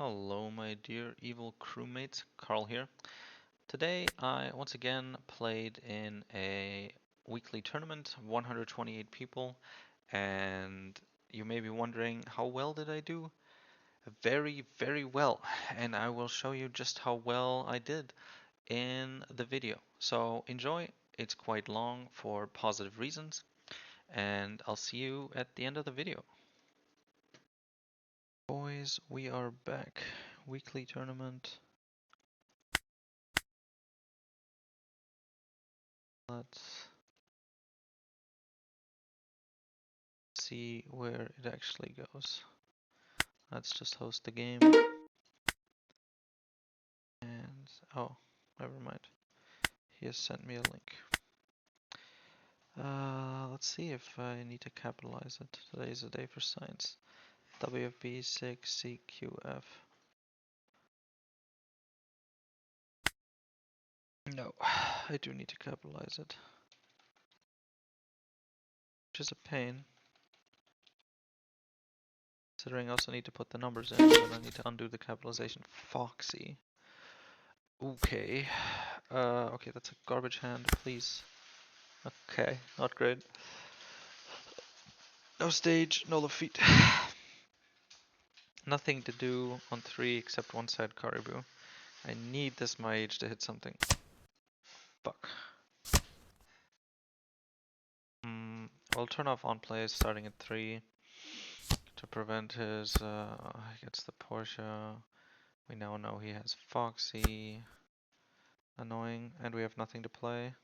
Hello, my dear evil crewmates, Carl here. Today I once again played in a weekly tournament, 128 people, and you may be wondering how well did I do? Very, very well, and I will show you just how well I did in the video. So enjoy, it's quite long for positive reasons, and I'll see you at the end of the video. Boys, we are back. Weekly tournament. Let's see where it actually goes. Let's just host the game. And, oh, never mind. He has sent me a link. Let's see if I need to capitalize it. Today is a day for science. WFB 6 CQF. No, I do need to capitalize it. Which is a pain. Considering I also need to put the numbers in, and then I need to undo the capitalization. Foxy. Okay. Okay, that's a garbage hand, please. Okay, not great. No stage, no defeat. Nothing to do on 3 except one side caribou. I need this mage to hit something. Fuck. I'll turn off on play starting at 3 to prevent his he gets the Porsche. We now know he has Foxy. Annoying, and we have nothing to play.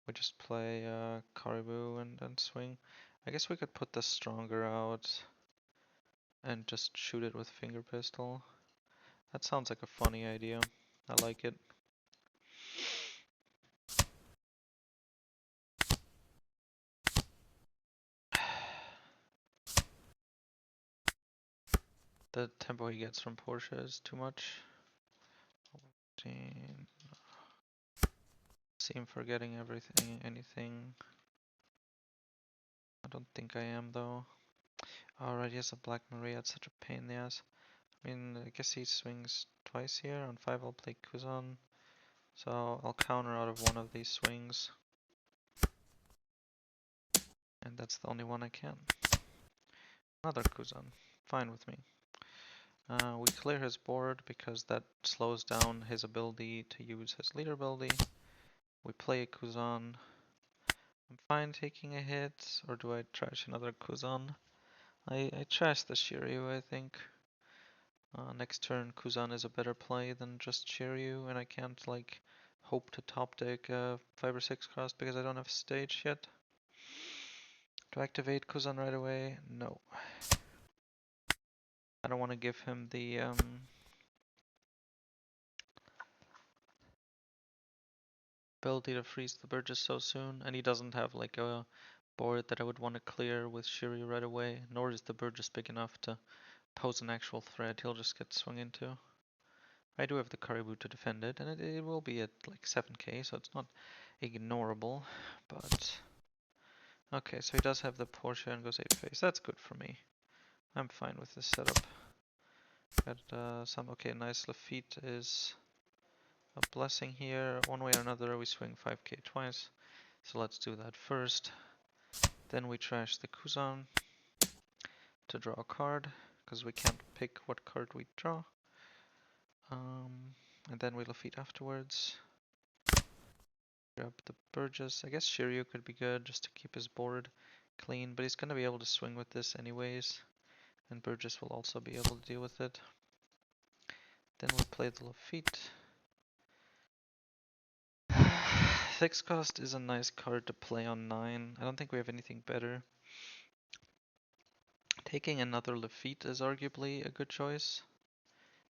We just play caribou and swing. I guess we could put the stronger out and just shoot it with finger pistol. That sounds like a funny idea. I like it. The tempo he gets from Porsche is too much. See him forgetting everything, anything. I don't think I am though. Alright, he has a black Moria, it's such a pain in the ass. I mean, I guess he swings twice here. On 5 I'll play Kuzan. So I'll counter out of one of these swings. And that's the only one I can. Another Kuzan. Fine with me. We clear his board because that slows down his ability to use his leader ability. We play a Kuzan. I'm fine taking a hit, or do I trash another Kuzan? I trash the Shiryu, I think. Next turn, Kuzan is a better play than just Shiryu, and I can't like hope to top deck 5 or 6 cost because I don't have stage yet. To activate Kuzan right away? No. I don't want to give him the ability to freeze the Burgess so soon, and he doesn't have like a board that I would want to clear with Shiryu right away, nor is the Burgess big enough to pose an actual threat. He'll just get swung into. I do have the Caribou to defend it, and it will be at like 7k, so it's not ignorable, but... Okay, so he does have the Porsche and goes 8 face. That's good for me. I'm fine with this setup. Got some... Okay, nice Lafitte is a blessing here. One way or another, we swing 5k twice. So let's do that first. Then we trash the Kuzan to draw a card, because we can't pick what card we draw. And then we Lafitte afterwards. Grab the Burgess. I guess Shiryu could be good just to keep his board clean, but he's going to be able to swing with this anyways. And Burgess will also be able to deal with it. Then we play the Lafitte. 6 cost is a nice card to play on 9. I don't think we have anything better. Taking another Lafitte is arguably a good choice.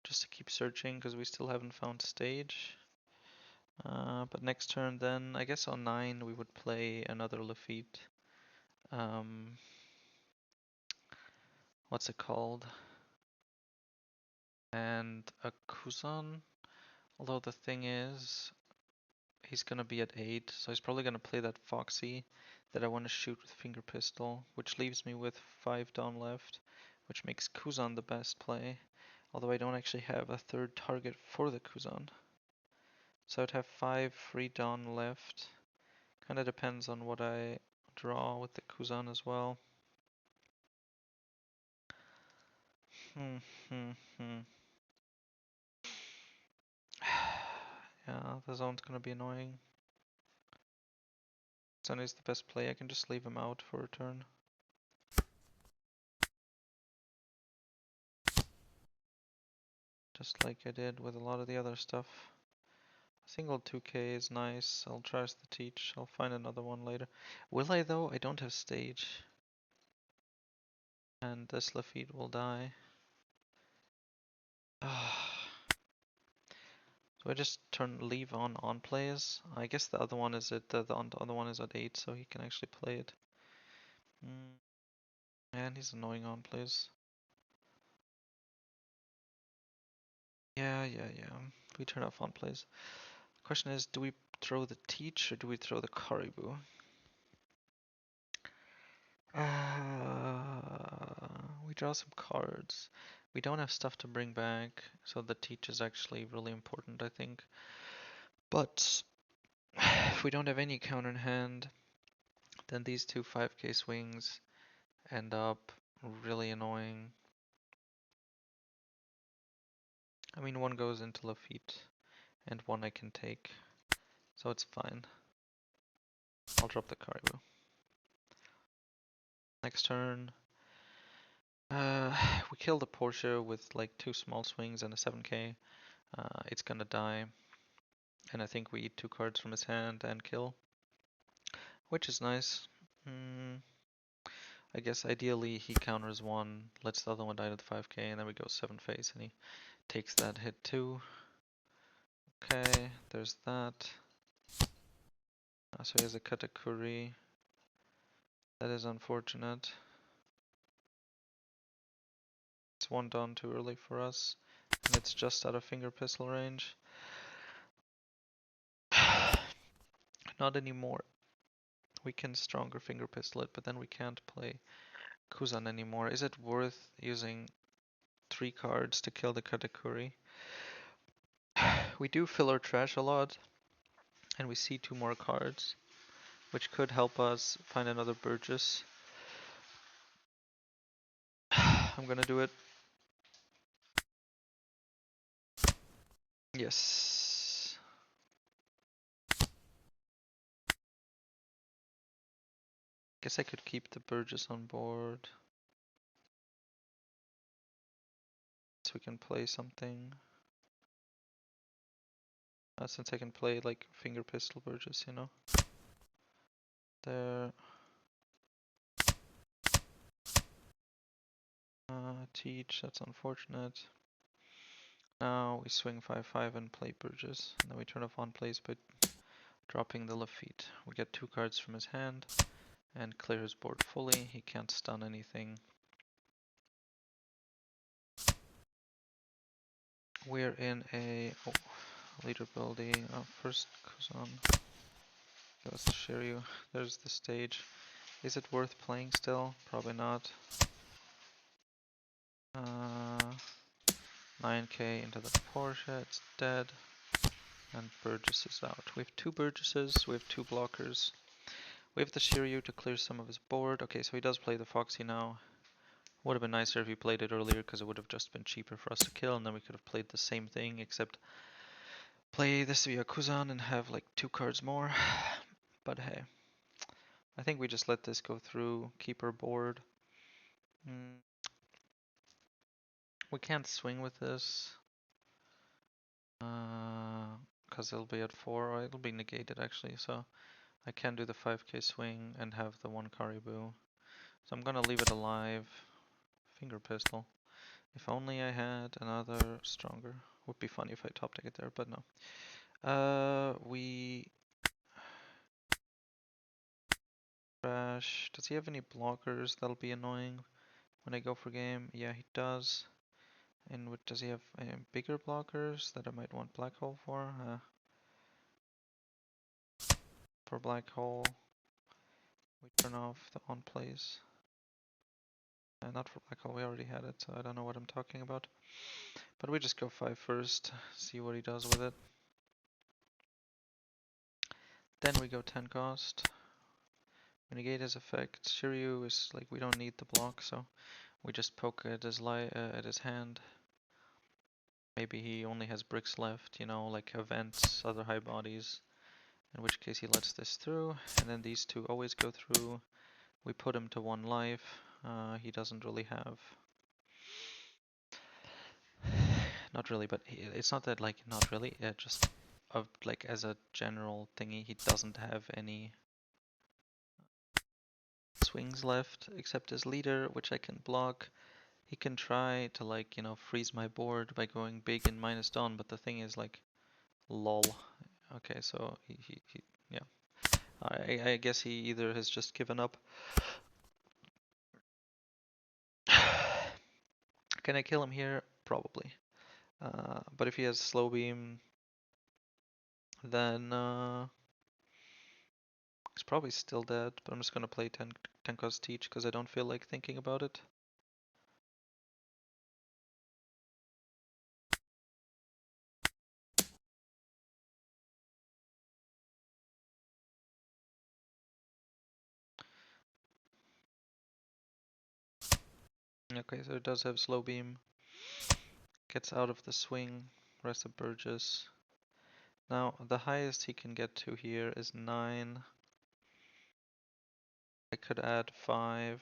Just to keep searching because we still haven't found stage. But next turn then, I guess on 9 we would play another Lafitte. What's it called? And a Kuzan. Although the thing is, he's gonna be at 8, so he's probably gonna play that Foxy that I want to shoot with finger pistol, which leaves me with 5 down left, which makes Kuzan the best play. Although I don't actually have a third target for the Kuzan. So I'd have 5 free Dawn left. Kinda depends on what I draw with the Kuzan as well. Yeah, the zone's gonna be annoying. Zone is the best play, I can just leave him out for a turn. Just like I did with a lot of the other stuff. Single 2k is nice, I'll try the teach, I'll find another one later. Will I though? I don't have stage. And this Lafitte will die. So I just leave on plays. I guess the other one is the other one is at 8, so he can actually play it. Man, he's annoying on plays. Yeah. We turn off on plays. The question is, do we throw the teach or do we throw the caribou? We draw some cards. We don't have stuff to bring back, so the teach is actually really important, I think. But if we don't have any counter in hand, then these two 5k swings end up really annoying. I mean, one goes into Lafitte, and one I can take, so it's fine. I'll drop the caribou. Next turn, we kill the Porsche with like 2 small swings and a 7k. It's gonna die, and I think we eat 2 cards from his hand and kill, which is nice. I guess ideally he counters one, lets the other one die to the 5k, and then we go 7 face, and he takes that hit too. Okay, there's that. So he has a Katakuri. That is unfortunate. It's one down too early for us, and it's just out of finger pistol range. Not anymore. We can stronger finger pistol it, but then we can't play Kuzan anymore. Is it worth using 3 cards to kill the Katakuri? We do fill our trash a lot, and we see 2 more cards, which could help us find another Burgess. I'm gonna do it. Yes. Guess I could keep the Burgess on board. So we can play something. Since I can play like finger pistol Burgess, you know. There. Teach, that's unfortunate. Now we swing 5-5 and play Burgess. And then we turn off on plays by dropping the Lafitte. We get 2 cards from his hand and clear his board fully. He can't stun anything. We're in a leader building. First Kuzan. Goes to Shiryu. There's the stage. Is it worth playing still? Probably not. 9k into the Porsche, it's dead. And Burgess is out. We have 2 Burgesses, we have 2 blockers. We have the Shiryu to clear some of his board. Okay, so he does play the Foxy now. Would have been nicer if he played it earlier, because it would have just been cheaper for us to kill, and then we could have played the same thing, except play this via Kuzan and have like 2 cards more. But hey, I think we just let this go through, keep our board. We can't swing with this. Because it'll be at 4, or it'll be negated actually, so I can do the 5k swing and have the 1 caribou. So I'm gonna leave it alive. Finger pistol. If only I had another stronger. Would be funny if I top deck it there, but no. We crash. Does he have any blockers that'll be annoying when I go for game? Yeah, he does. And what, does he have bigger blockers that I might want black hole for? For black hole, we turn off the on plays. Not for black hole, we already had it, so I don't know what I'm talking about. But we just go 5 first, see what he does with it. Then we go 10 cost. We negate his effect. Shiryu is like, we don't need the block, so we just poke at his hand. Maybe he only has bricks left, you know, like events, other high bodies. In which case he lets this through, and then these two always go through. We put him to 1 life. He doesn't really have... Not really, but it's not that like, not really, just of like as a general thingy, he doesn't have any swings left except his leader, which I can block. He can try to like, you know, freeze my board by going big in minus dawn, but the thing is like, lol. Okay, so yeah. I guess he either has just given up. Can I kill him here? Probably. But if he has slow beam, then he's probably still dead. But I'm just gonna play 10 cost teach because I don't feel like thinking about it. Okay, so it does have slow beam. Gets out of the swing. Rest of Burgess. Now, the highest he can get to here is 9. I could add 5.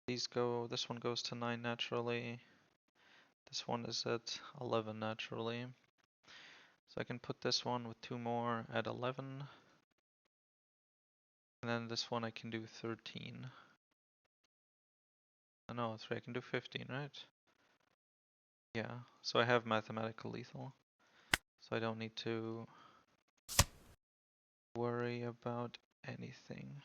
This one goes to 9 naturally. This one is at 11 naturally. So I can put this one with 2 more at 11. And then this one I can do 13. Oh, no, 3, I can do 15, right? Yeah, so I have mathematical lethal. So I don't need to worry about anything.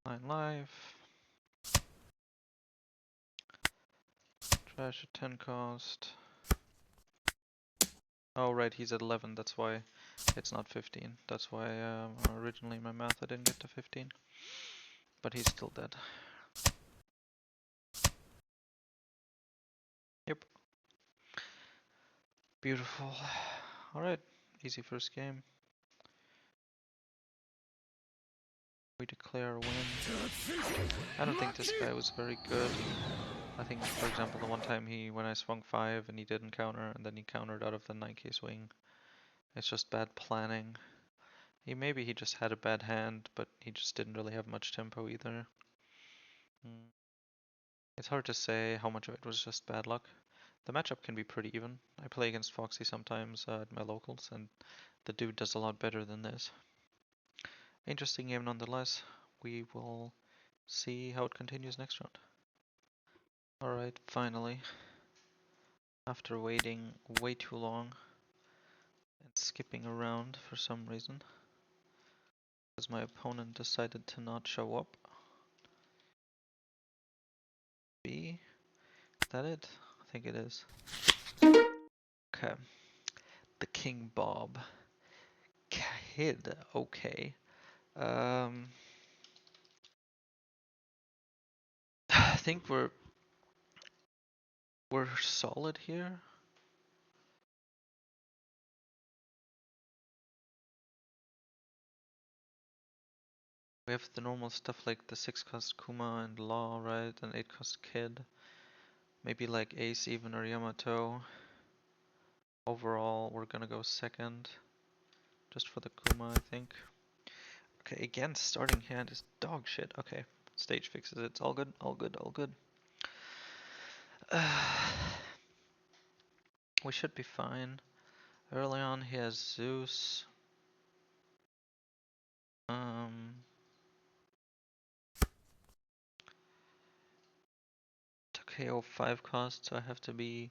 Nine life. Trash at 10 cost. Oh right, he's at 11, that's why it's not 15. That's why originally my math I didn't get to 15. But he's still dead. Yep. Beautiful. Alright, easy first game. We declare a win. I don't think this guy was very good. I think, for example, the one time when I swung 5 and he didn't counter, and then he countered out of the 9k swing. It's just bad planning. Maybe he just had a bad hand, but he just didn't really have much tempo either. It's hard to say how much of it was just bad luck. The matchup can be pretty even. I play against Foxy sometimes at my locals, and the dude does a lot better than this. Interesting game nonetheless. We will see how it continues next round. Alright, finally. After waiting way too long and skipping around for some reason, because my opponent decided to not show up. B? Is that it? I think it is. Okay. The King Bob. Kid, okay. I think we're solid here. We have the normal stuff like the 6 cost Kuma and Law, right? And 8 cost Kid. Maybe like Ace even or Yamato. Overall, we're gonna go second. Just for the Kuma, I think. Okay, again, starting hand is dog shit. Okay, stage fixes it. It's all good, all good, all good. We should be fine. Early on, he has Zeus. To KO 5 cost, so I have to be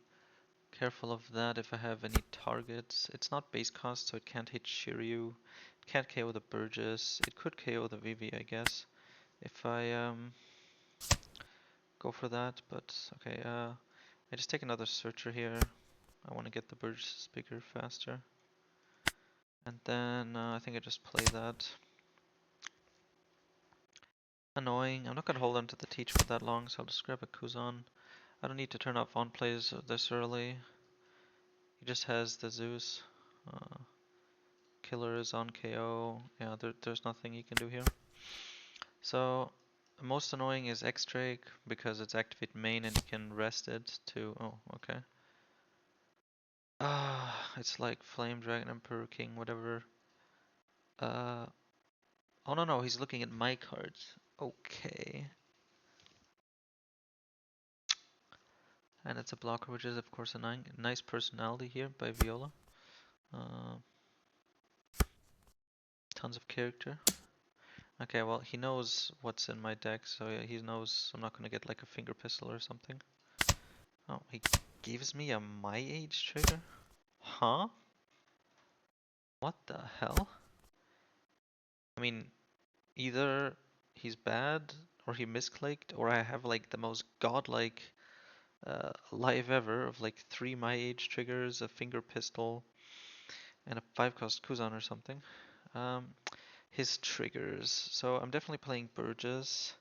careful of that if I have any targets. It's not base cost, so it can't hit Shiryu. It can't KO the Burgess. It could KO the Vivi, I guess, if I go for that. But okay, I just take another Searcher here. I want to get the Burgess bigger faster. And then I think I just play that. Annoying. I'm not going to hold on to the teach for that long, so I'll just grab a Kuzan. I don't need to turn off on plays this early. He just has the Zeus. Killer is on KO. Yeah, there's nothing he can do here. So, most annoying is X-Drake because it's activate main and you can rest it to. Oh, okay. It's like Flame Dragon, Emperor King, whatever. Oh no, he's looking at my cards. Okay. And it's a blocker, which is of course a nice personality here by Viola. Uh, Tons of character. Okay, well he knows what's in my deck, so yeah, he knows I'm not gonna get like a finger pistol or something. Oh, he gives me a my age trigger? Huh? What the hell? I mean, either he's bad, or he misclicked, or I have like the most godlike live ever of like 3 my age triggers, a finger pistol, and a 5-cost Kuzan or something. Um, his triggers. So I'm definitely playing Burgess.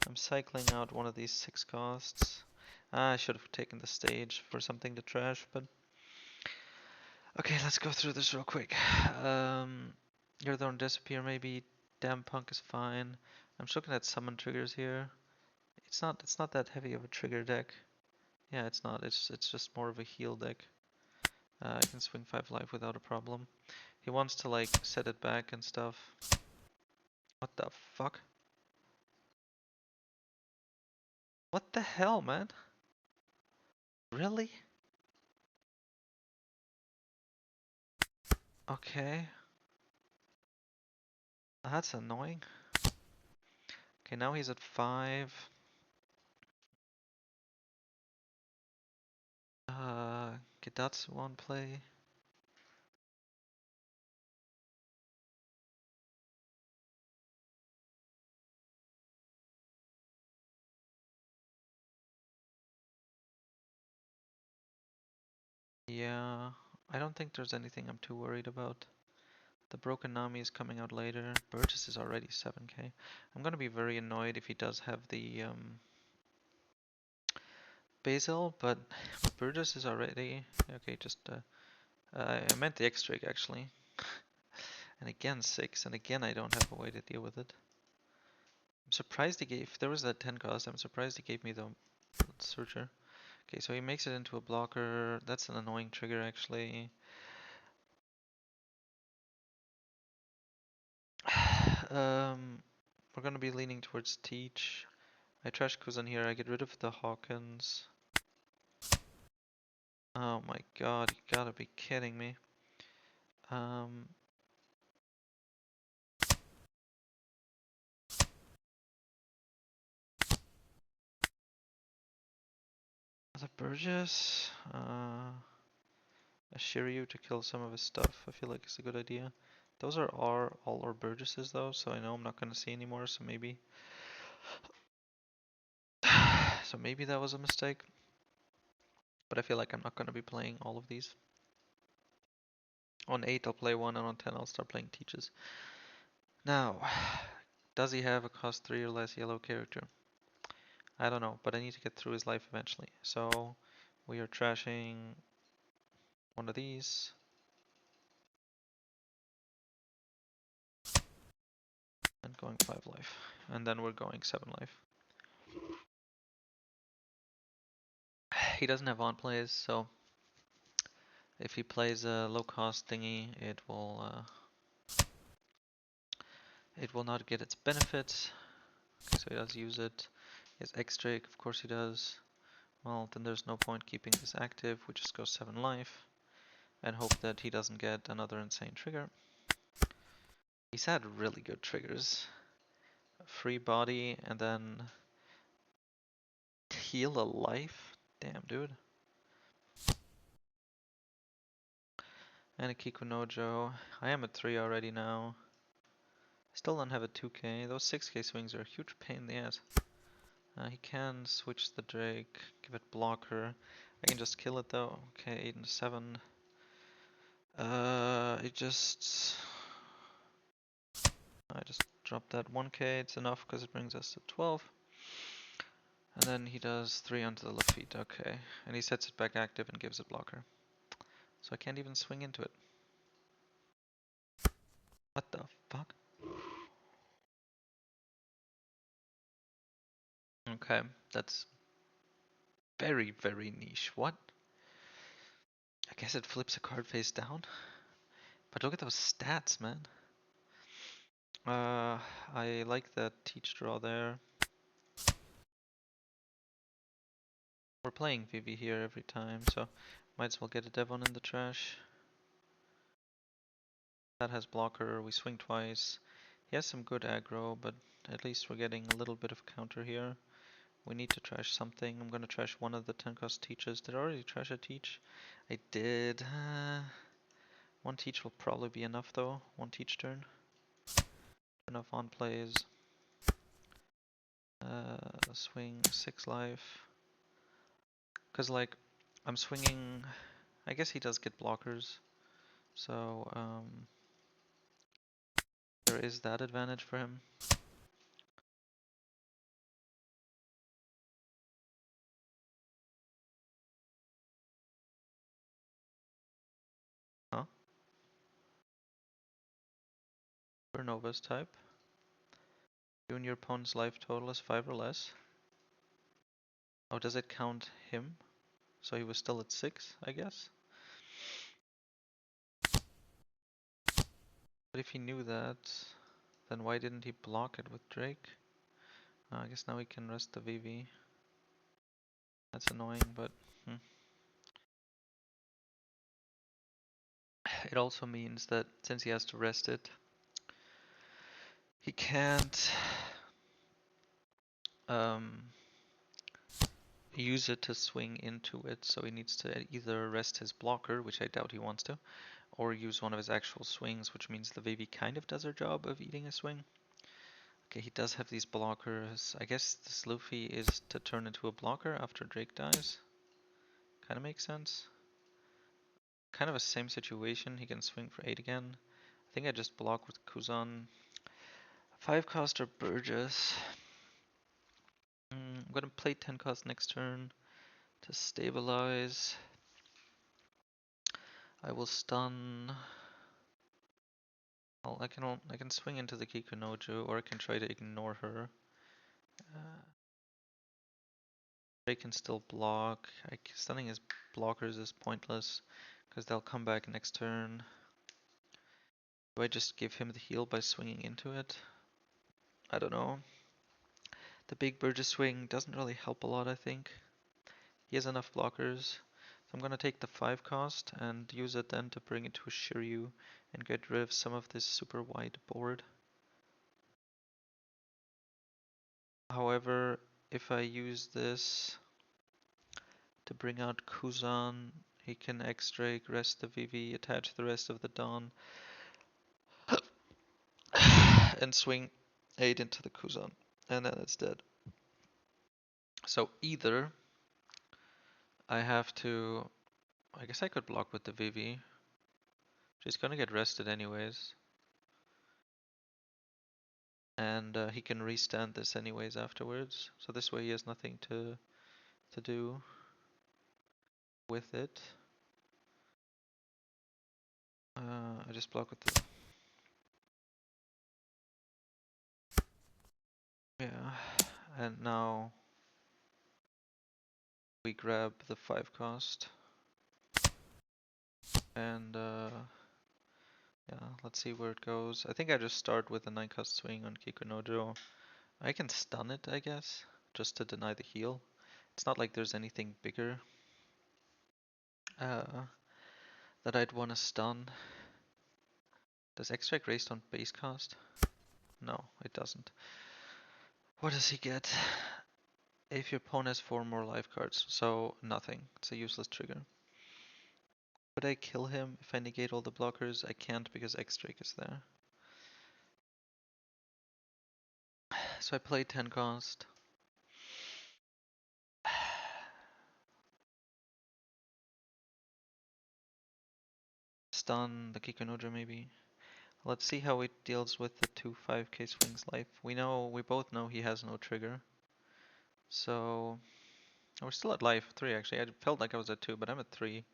I'm cycling out one of these 6 costs. I should have taken the stage for something to trash, but okay, let's go through this real quick. Your Throne Disappear maybe. Damn Punk is fine. I'm just looking at summon triggers here. It's not that heavy of a trigger deck. Yeah, it's not. It's just more of a heal deck. I can swing 5 life without a problem. He wants to like set it back and stuff. What the fuck? What the hell, man? Really? Okay. That's annoying. Okay, now he's at 5. Gedatsu on play. Yeah, I don't think there's anything I'm too worried about. The Broken Nami is coming out later. Burgess is already 7k. I'm gonna be very annoyed if he does have the Basil, but Burgess is already... Okay, just... I meant the X-Drake actually. And again 6, and again I don't have a way to deal with it. I'm surprised he gave... If there was that 10 cost, I'm surprised he gave me the Searcher. Okay, so he makes it into a blocker. That's an annoying trigger actually. We're gonna be leaning towards Teach. I trash Kuzan here, I get rid of the Hawkins. Oh my god, you gotta be kidding me. The Burgess, a Shiryu to kill some of his stuff, I feel like is a good idea. Those are all our Burgesses though, so I know I'm not gonna see anymore, so maybe... So maybe that was a mistake. But I feel like I'm not gonna be playing all of these. On 8 I'll play one, and on 10 I'll start playing Teaches. Now, does he have a cost 3 or less yellow character? I don't know, but I need to get through his life eventually. So we are trashing one of these. And going 5 life. And then we're going 7 life. He doesn't have on plays, so if he plays a low cost thingy, it will not get its benefits. Okay, so he does use it. His X-Drake, of course he does. Well, then there's no point keeping this active. We just go 7 life and hope that he doesn't get another insane trigger. He's had really good triggers. Free body and then heal a life? Damn, dude. And a Kikunojo. I am at 3 already now. Still don't have a 2k. Those 6k swings are a huge pain in the ass. He can switch the Drake, give it blocker. I can just kill it though. Okay, 8 and 7. It just... I just dropped that 1k, it's enough because it brings us to 12. And then he does 3 onto the left feet, okay. And he sets it back active and gives it blocker. So I can't even swing into it. What the fuck? Okay, that's very, very niche. What? I guess it flips a card face down. But look at those stats, man. I like that teach draw there. We're playing VV here every time, so might as well get a Devon in the trash. That has blocker, we swing twice. He has some good aggro, but at least we're getting a little bit of counter here. We need to trash something. I'm gonna trash one of the 10 cost teaches. Did I already trash a teach? I did. One teach will probably be enough though. One teach turn. Turn off on plays. Swing 6 life. Cause like, I'm swinging, I guess he does get blockers. So, there is that advantage for him. Huh? Supernova's type. Doing your opponent's life total is 5 or less. Oh, does it count him? So he was still at 6, I guess? But if he knew that, then why didn't he block it with Drake? I guess now we can rest the VV. That's annoying, but it also means that since he has to rest it, he can't use it to swing into it, so he needs to either rest his blocker, which I doubt he wants to, or use one of his actual swings, which means the VV kind of does her job of eating a swing. Okay, he does have these blockers. I guess this Luffy is to turn into a blocker after Drake dies. Kinda makes sense. Kind of a same situation, he can swing for 8 again. I think I just block with Kuzan. 5 cost or Burgess. I'm gonna play 10 cost next turn to stabilize. I will stun. Well, I can swing into the Kikunojo, or I can try to ignore her. They can still block. Stunning his blockers is pointless because they'll come back next turn. Do I just give him the heal by swinging into it? I don't know. The big Burgess swing doesn't really help a lot, I think. He has enough blockers. So I'm gonna take the 5 cost and use it then to bring it to a Shiryu and get rid of some of this super wide board. However, if I use this to bring out Kuzan, he can X-Drake, rest the VV, attach the rest of the Dawn, and swing 8 into the Kuzan, and then it's dead. So either I have to, I guess I could block with the VV. She's gonna get rested anyways. And he can restand this anyways afterwards. So this way he has nothing to do with it. I just block with the... Yeah, and now we grab the 5 cost. And yeah, let's see where it goes. I think I just start with a 9 cost swing on Kikunojo. I can stun it, I guess, just to deny the heal. It's not like there's anything bigger that I'd want to stun. Does Extract raised on base cost? No, it doesn't. What does he get? If your opponent has 4 more life cards, so nothing. It's a useless trigger. Could I kill him if I negate all the blockers? I can't because X-Drake is there. So I play 10 cost. stun the Kikunojo maybe. Let's see how it deals with the 2 5k swings life. We both know he has no trigger. So, we're still at life 3 actually. I felt like I was at 2, but I'm at 3.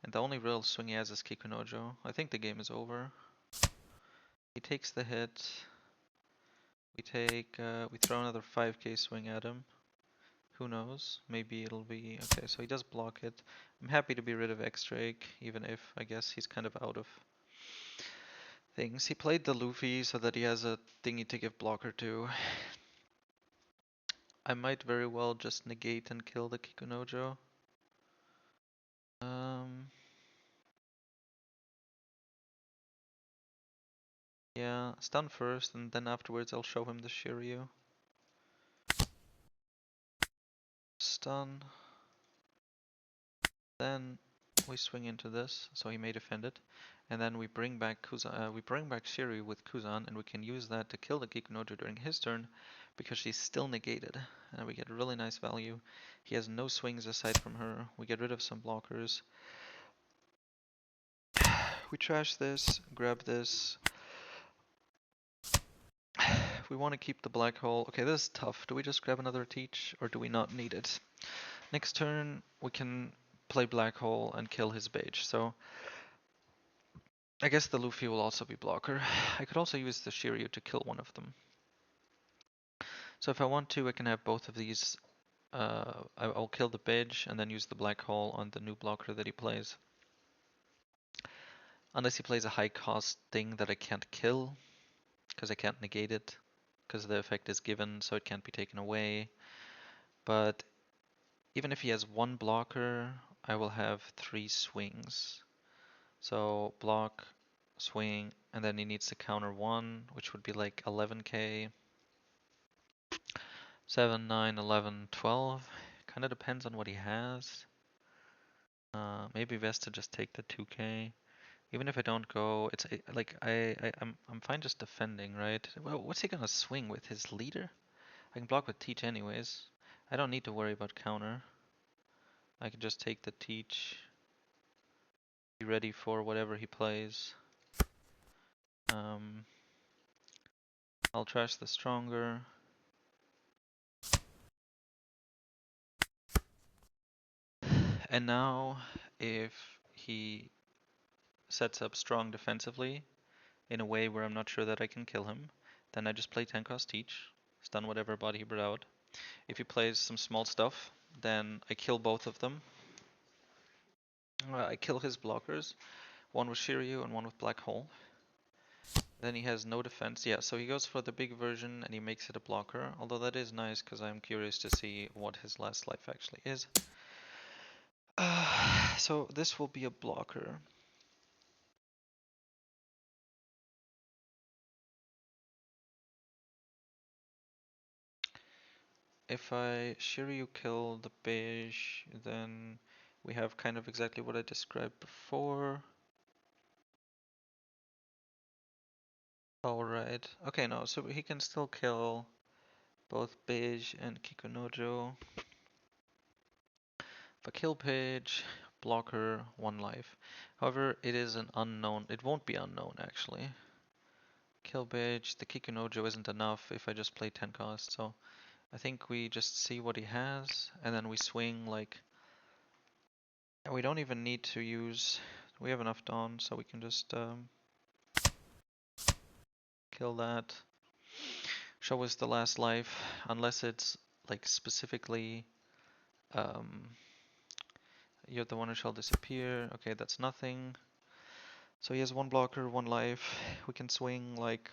And the only real swing he has is Kikunojo. I think the game is over. He takes the hit. We throw another 5k swing at him. Who knows? Maybe it'll be... Okay, so he does block it. I'm happy to be rid of X-Drake, even if I guess he's kind of out of things. He played the Luffy so that he has a thingy to give blocker to. I might very well just negate and kill the Kikunojo. Yeah, stun first, and then afterwards I'll show him the Shiryu. Stun. Then we swing into this, so he may defend it. And then we bring back Shiryu with Kuzan, and we can use that to kill the Kikunojo during his turn, because she's still negated. And we get really nice value. He has no swings aside from her. We get rid of some blockers. We trash this, grab this. We want to keep the black hole. Okay, this is tough. Do we just grab another teach, or do we not need it? Next turn, we can play black hole and kill his beige. So I guess the Luffy will also be blocker. I could also use the Shiryu to kill one of them. So if I want to, I can have both of these. I'll kill the beige and then use the black hole on the new blocker that he plays. Unless he plays a high cost thing that I can't kill, because I can't negate it, because the effect is given, so it can't be taken away. But even if he has one blocker, I will have 3 swings. So block, swing, and then he needs to counter 1, which would be like 11k. 7, 9, 11, 12. Kind of depends on what he has. Maybe best to just take the 2k. Even if I don't go, it's like I'm fine just defending, right? Well, what's he gonna swing with? His leader? I can block with teach anyways. I don't need to worry about counter. I can just take the teach. Be ready for whatever he plays. I'll trash the stronger. And now, if he sets up strong defensively in a way where I'm not sure that I can kill him, then I just play 10 cost teach, stun whatever body he brought out. If he plays some small stuff, then I kill both of them. I kill his blockers, one with Shiryu and one with Black Hole. Then he has no defense. Yeah, so he goes for the big version and he makes it a blocker, although that is nice because I'm curious to see what his last life actually is. So this will be a blocker. If I Shiryu kill the beige, then we have kind of exactly what I described before. Alright. Okay, no, so he can still kill both beige and Kikunojo. If I kill beige, blocker, 1 life. However, it is an unknown. It won't be unknown, actually. Kill beige, the Kikunojo isn't enough if I just play 10 cost, so I think we just see what he has, and then we swing like... And we don't even need to use... We have enough Dawn, so we can just kill that. Show us the last life, unless it's like specifically... You're the one who shall disappear. Okay, that's nothing. So he has 1 blocker, 1 life. We can swing like...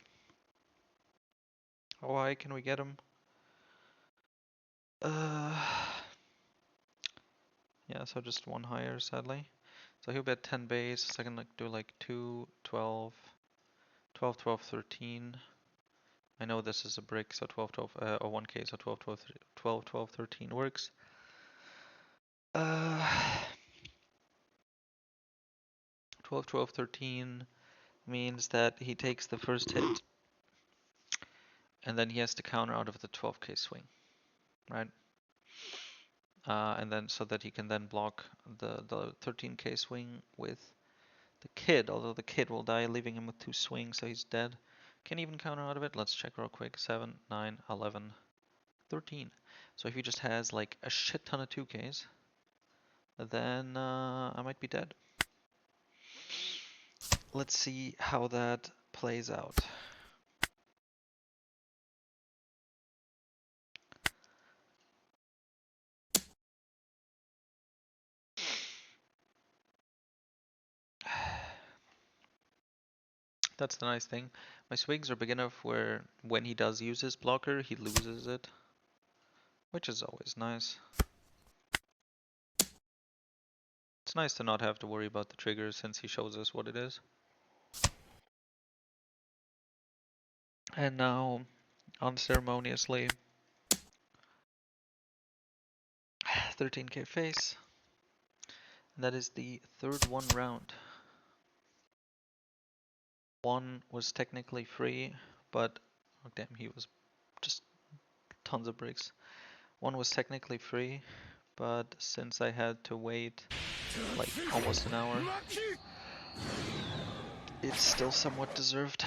How high can we get him? Yeah, so just 1 higher, sadly. So he'll be at 10 base, so I can like do like 2, 12, 12, 12, 13. I know this is a brick, so 12, 12, or 1k, so 12, 12, 12, 12, 13 works. 12, 12, 13 means that he takes the first hit, and then he has to counter out of the 12k swing, right? And then so that he can then block the 13k swing with the kid, although the kid will die, leaving him with 2 swings, so he's dead. Can he even counter out of it? Let's check real quick. 7, 9, 11, 13. So if he just has like a shit ton of 2Ks, then I might be dead. Let's see how that plays out. That's the nice thing. My swings are big enough where when he does use his blocker, he loses it, which is always nice. It's nice to not have to worry about the trigger since he shows us what it is. And now, unceremoniously, 13k face. That is the third one round. One was technically free, but oh damn, he was just tons of bricks. One was technically free, but since I had to wait like almost an hour, it's still somewhat deserved.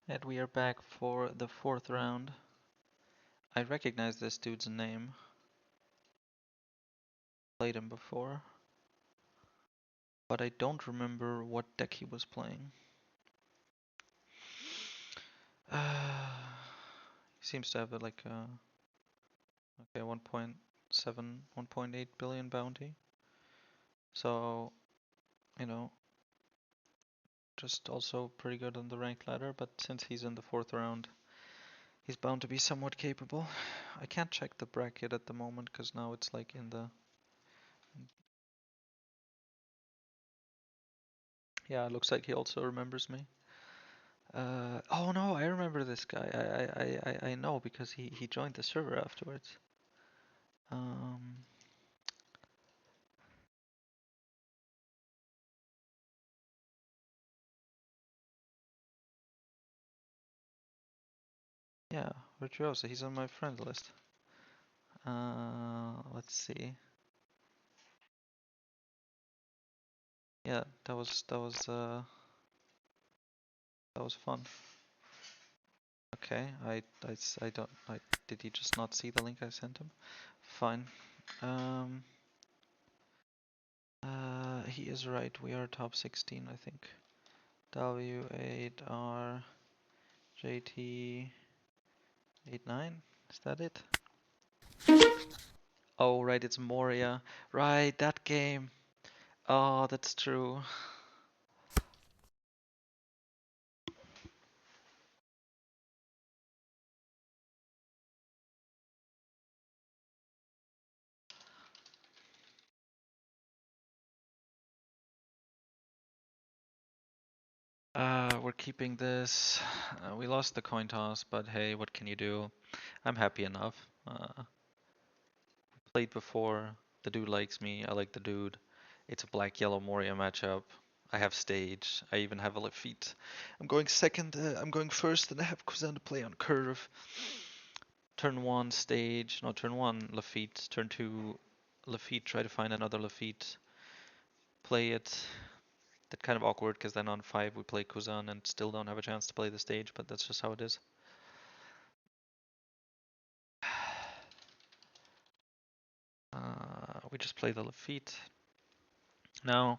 And we are back for the fourth round. I recognize this dude's name. Played him before. But I don't remember what deck he was playing. He seems to have like okay, 1.7, 1.8 billion bounty. So, you know, just also pretty good on the ranked ladder, but since he's in the fourth round, he's bound to be somewhat capable. I can't check the bracket at the moment because now it's like in the... Yeah, it looks like he also remembers me. Oh no, I remember this guy. I know because he joined the server afterwards. Yeah, Virtuoso, he's on my friend list. Let's see. Yeah, that was fun. Okay, did he just not see the link I sent him? Fine. He is right. We are top 16, I think. W8R JT89. Is that it? Oh, right, it's Moria. Right, that game. Oh, that's true. We're keeping this. We lost the coin toss, but hey, what can you do? I'm happy enough. Played before. The dude likes me. I like the dude. It's a black-yellow Moria matchup. I have stage. I even have a Lafitte. I'm going second. I'm going first, and I have Kuzan to play on curve. Turn 1 stage. No, turn 1 Lafitte. Turn 2 Lafitte. Try to find another Lafitte. Play it. That's kind of awkward because then on 5 we play Kuzan and still don't have a chance to play the stage, but that's just how it is. We just play the Lafitte. Now,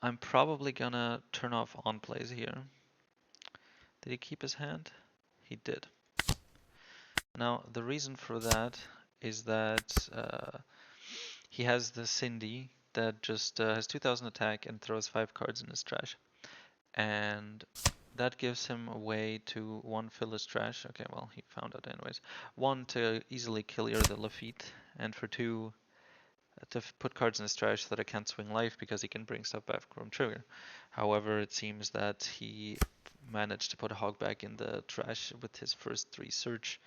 I'm probably gonna turn off on plays here. Did he keep his hand? He did. Now, the reason for that is that he has the Cindy that just has 2000 attack and throws 5 cards in his trash. And that gives him a way to, 1, fill his trash. Okay, well, he found out anyways. 1, to easily clear the Lafitte, and for 2, to put cards in his trash so that I can't swing life because he can bring stuff back from trigger. However, it seems that he managed to put a hog back in the trash with his first 3 search.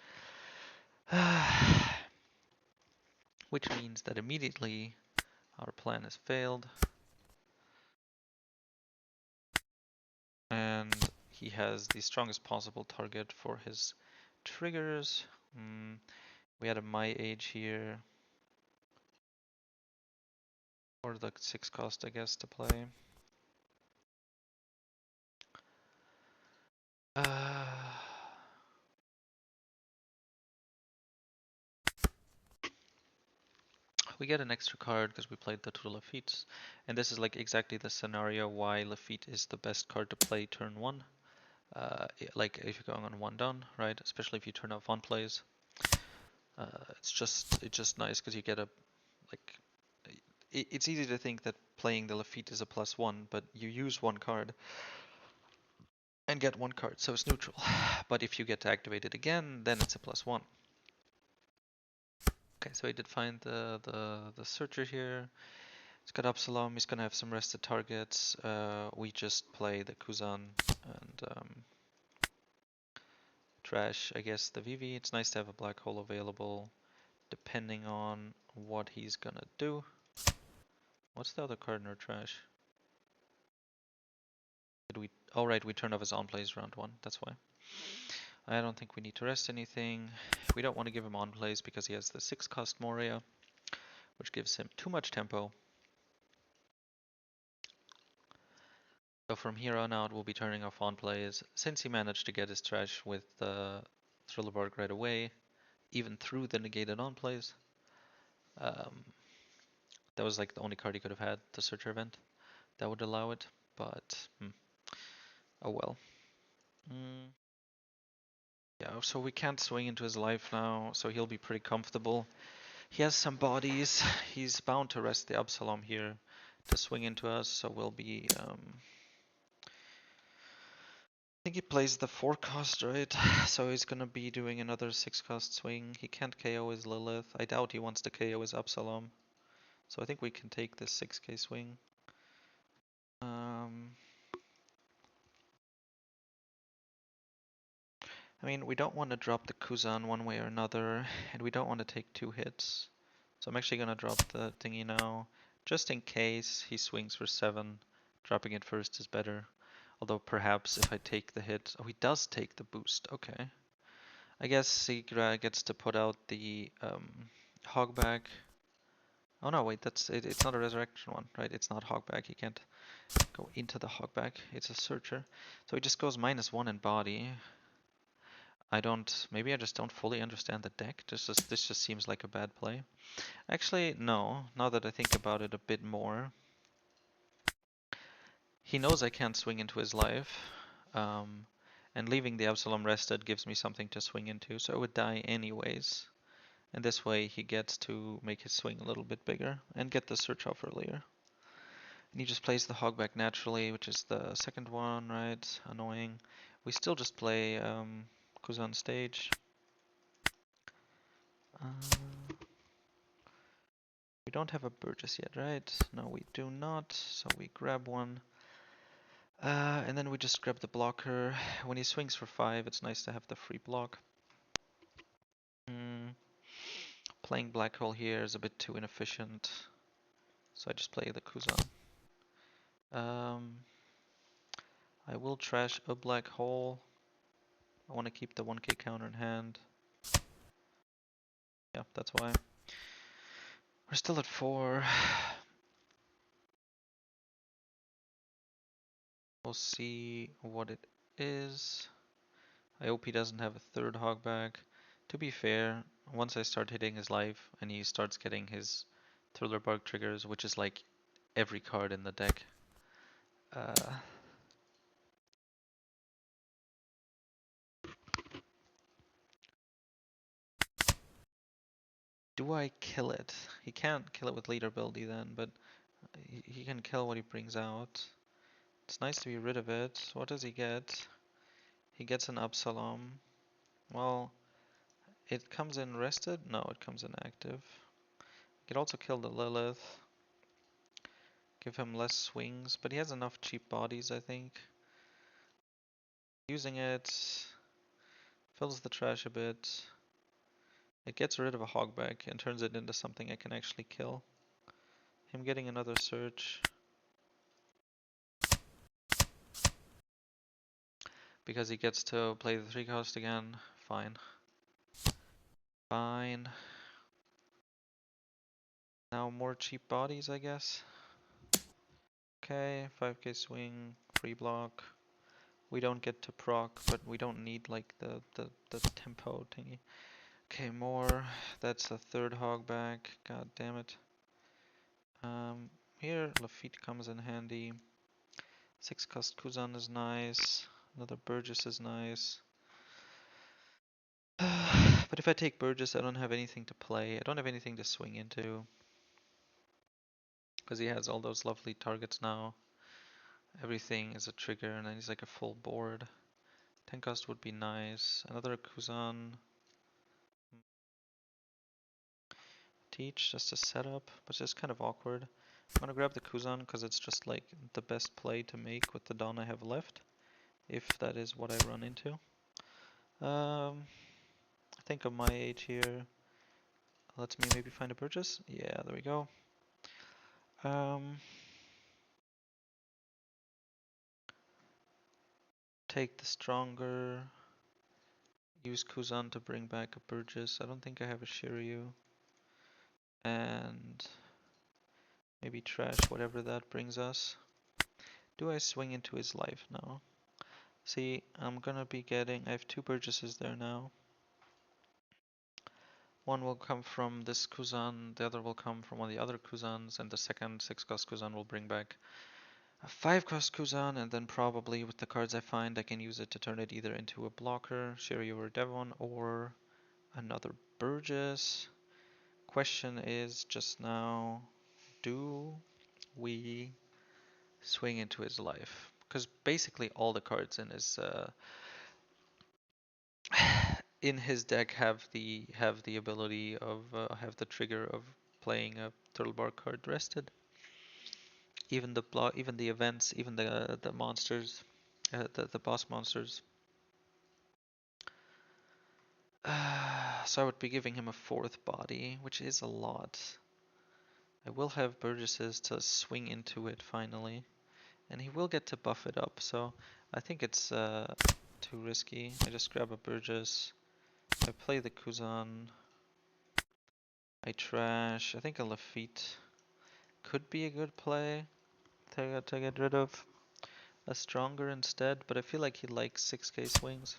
Which means that immediately our plan has failed. And he has the strongest possible target for his triggers. We had a my age here. Or the 6 cost, I guess, to play. We get an extra card because we played the two Lafittes. And this is like exactly the scenario why Lafitte is the best card to play turn 1. Like if you're going on 1 down, right? Especially if you turn off on plays. It's just nice because you get a like. It's easy to think that playing the Lafitte is a +1, but you use 1 card and get 1 card, so it's neutral. But if you get to activate it again, then it's a +1. Okay, so he did find the searcher here. He's got Absalom, he's gonna have some rested targets. We just play the Kuzan and trash, I guess, the Vivi. It's nice to have a black hole available depending on what he's gonna do. What's the other card in our trash? Did we? Oh right, we turned off his on plays round 1, that's why. I don't think we need to rest anything. We don't want to give him on plays because he has the 6 cost Moria, which gives him too much tempo. So from here on out, we'll be turning off on plays. Since he managed to get his trash with the Thriller right away, even through the negated on plays, that was like the only card he could have had, the Searcher event, that would allow it, but oh well. Yeah, so we can't swing into his life now, so he'll be pretty comfortable. He has some bodies, he's bound to rest the Absalom here to swing into us, so we'll be I think he plays the 4 cost, right? So he's gonna be doing another 6 cost swing. He can't KO his Lilith. I doubt he wants to KO his Absalom. So I think we can take this 6k swing. I mean, we don't want to drop the Kuzan one way or another, and we don't want to take 2 hits. So I'm actually gonna drop the thingy now, just in case he swings for 7. Dropping it first is better. Although perhaps if I take the hit, oh, he does take the boost. Okay. I guess he gets to put out the Hogback. Oh no, wait, it's not a resurrection one, right? It's not Hogback. He can't go into the Hogback. It's a searcher. So he just goes -1 in body. Maybe I just don't fully understand the deck. This just seems like a bad play. Actually, no. Now that I think about it a bit more, he knows I can't swing into his life. And leaving the Absalom rested gives me something to swing into, so I would die anyways. And this way he gets to make his swing a little bit bigger and get the search off earlier. And he just plays the hogback naturally, which is the second one, right? Annoying. We still just play Kuzan stage. We don't have a Burgess yet, right? No, we do not. So we grab one. And then we just grab the blocker. When he swings for 5, it's nice to have the free block. Playing black hole here is a bit too inefficient. So I just play the Kuzan. I will trash a black hole. I want to keep the 1k counter in hand. Yeah, that's why. We're still at 4. We'll see what it is. I hope he doesn't have a third hogback. To be fair, once I start hitting his life and he starts getting his Thriller Bark triggers, which is like every card in the deck, do I kill it? He can't kill it with leader ability then, but he can kill what he brings out. It's nice to be rid of it. What does he get? He gets an Absalom. Well, it comes in rested? No, it comes in active. He could also kill the Lilith. Give him less swings, but he has enough cheap bodies, I think. Using it fills the trash a bit. It gets rid of a hogback and turns it into something I can actually kill. Him getting another search. Because he gets to play the 3 cost again. Fine. Fine. Now more cheap bodies, I guess. Okay, 5k swing, free block. We don't get to proc, but we don't need like the tempo thingy. Okay, more. That's a third hog back. God damn it. Here Lafitte comes in handy. 6 cost Kuzan is nice. Another Burgess is nice. But if I take Burgess, I don't have anything to play. I don't have anything to swing into. Because he has all those lovely targets now. Everything is a trigger, and then he's like a full board. 10 cost would be nice. Another Kuzan. Teach, just a setup, but it's just kind of awkward. I'm gonna grab the Kuzan because it's just like the best play to make with the Dawn I have left. If that is what I run into. I think of my age here. Let me maybe find a purchase. Yeah, there we go. Take the stronger. Use Kuzan to bring back a Burgess. I don't think I have a Shiryu. And maybe trash whatever that brings us. Do I swing into his life now? See, I'm gonna be getting. I have 2 Burgesses there now. One will come from this Kuzan, the other will come from one of the other Kuzans, and the second 6 cost Kuzan will bring back a 5 cost Kuzan, and then probably with the cards I find, I can use it to turn it either into a blocker, Shiryu or Devon, or another Burgess. Question is just now, do we swing into his life? Because basically all the cards in his in his deck have the ability of have the trigger of playing a turtle bar card rested. Even the block, even the events, even the monsters, the boss monsters. So I would be giving him a 4th body, which is a lot. I will have Burgesses to swing into it finally, and he will get to buff it up. So I think it's too risky. I just grab a Burgess. I play the Kuzan. I trash. I think a Lafitte could be a good play to get rid of a stronger instead, but I feel like he likes 6k swings.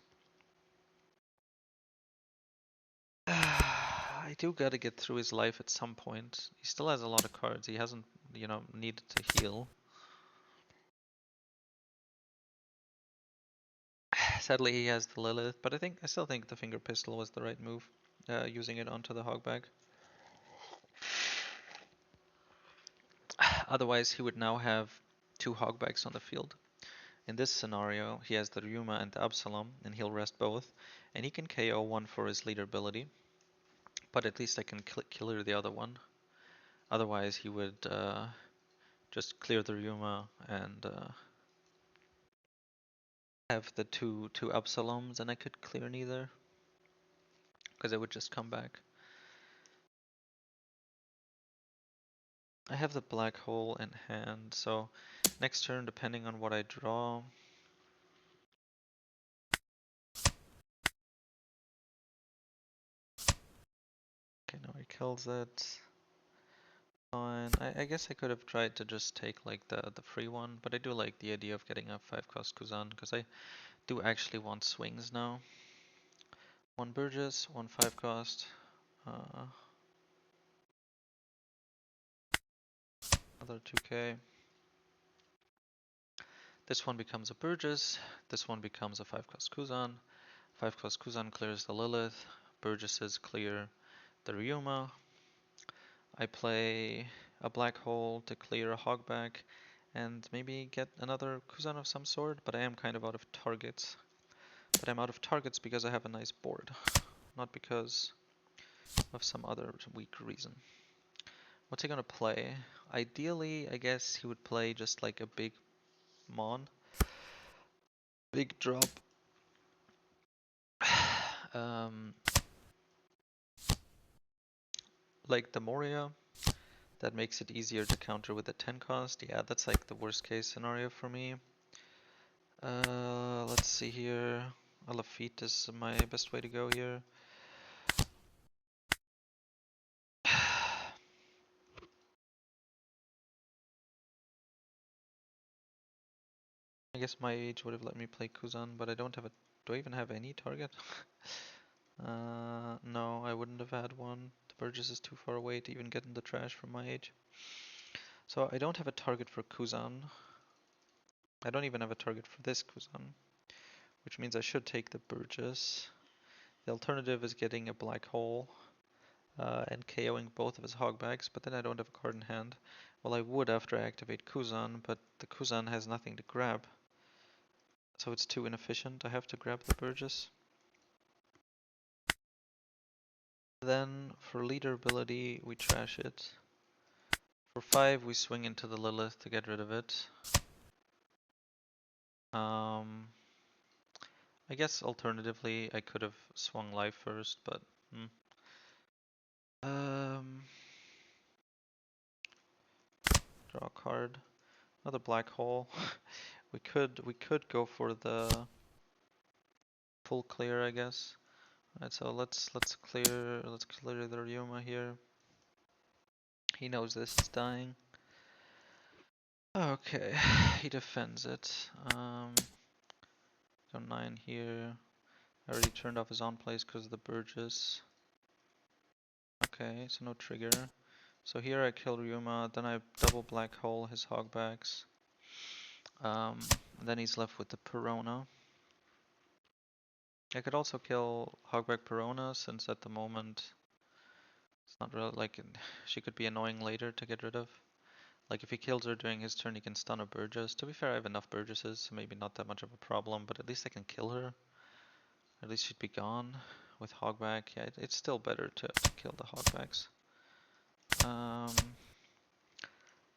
I do gotta get through his life at some point. He still has a lot of cards. He hasn't, needed to heal. Sadly, he has the Lilith, but I still think the Finger Pistol was the right move, using it onto the Hog Bag. Otherwise, he would now have 2 Hog Bags on the field. In this scenario, he has the Ryuma and the Absalom, and he'll rest both, and he can KO one for his leader ability, but at least I can killer the other one. Otherwise, he would just clear the Ryuma and have the two Absaloms, and I could clear neither, because it would just come back. I have the black hole in hand, so next turn, depending on what I draw. Okay, now he kills it. Fine. I guess I could have tried to just take like the free one, but I do like the idea of getting a 5 cost Kuzan, because I do actually want swings now. 1 Burgess, 1 5 cost. Another 2k. This one becomes a Burgess, this one becomes a 5 cost Kuzan. 5 cost Kuzan clears the Lilith, Burgesses clear the Ryuma. I play a black hole to clear a hogback and maybe get another Kuzan of some sort, but I am kind of out of targets. But I'm out of targets because I have a nice board, not because of some other weak reason. What's he gonna play? Ideally, I guess he would play just like a big Mon. Big drop. Like the Moria. That makes it easier to counter with a 10 cost. Yeah, that's like the worst case scenario for me. Let's see here. A Lafitte is my best way to go here. I guess my age would have let me play Kuzan, but I don't have a... Do I even have any target? No, I wouldn't have had one. The Burgess is too far away to even get in the trash from my age. So I don't have a target for Kuzan. I don't even have a target for this Kuzan, which means I should take the Burgess. The alternative is getting a black hole and KOing both of his hogbags, but then I don't have a card in hand. Well, I would after I activate Kuzan, but the Kuzan has nothing to grab. So it's too inefficient. I have to grab the Burgess. Then for leader ability, we trash it. For 5, we swing into the Lilith to get rid of it. I guess alternatively, I could have swung life first, but draw a card. Another black hole. we could go for the full clear, I guess. Alright, so let's clear the Ryuma here. He knows this is dying. Okay, he defends it. Go 9 here. I already turned off his on plays because of the Burgess. Okay, so no trigger. So here I kill Ryuma, then I double black hole his hogbacks. Then he's left with the Perona. I could also kill Hogback Perona, since at the moment it's not really like she could be annoying later to get rid of. Like if he kills her during his turn, he can stun a Burgess. To be fair, I have enough Burgesses, so maybe not that much of a problem, but at least I can kill her. At least she'd be gone with Hogback. Yeah, it's still better to kill the Hogbacks.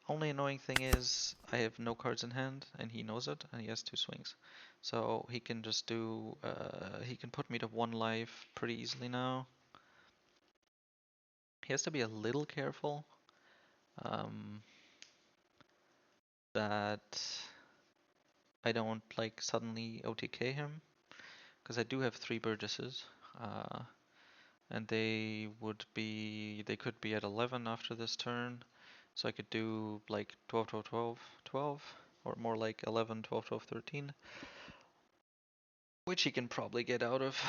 Only annoying thing is I have no cards in hand, and he knows it, and he has 2 swings. So he can just do, he can put me to 1 life pretty easily now. He has to be a little careful that I don't like suddenly OTK him, because I do have 3 Burgesses, and they could be at 11 after this turn, so I could do like 12, 12, 12, 12, or more like 11, 12, 12, 13, which he can probably get out of.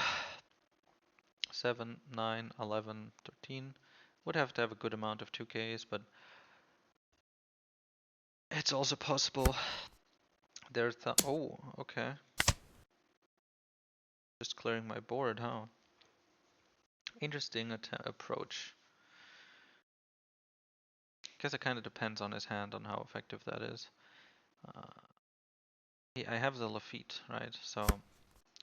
7, 9, 11, 13. Would have to have a good amount of 2Ks, but it's also possible. There's oh, okay. Just clearing my board, huh? Interesting approach. Guess it kind of depends on his hand on how effective that is. I have the Lafitte, right? So,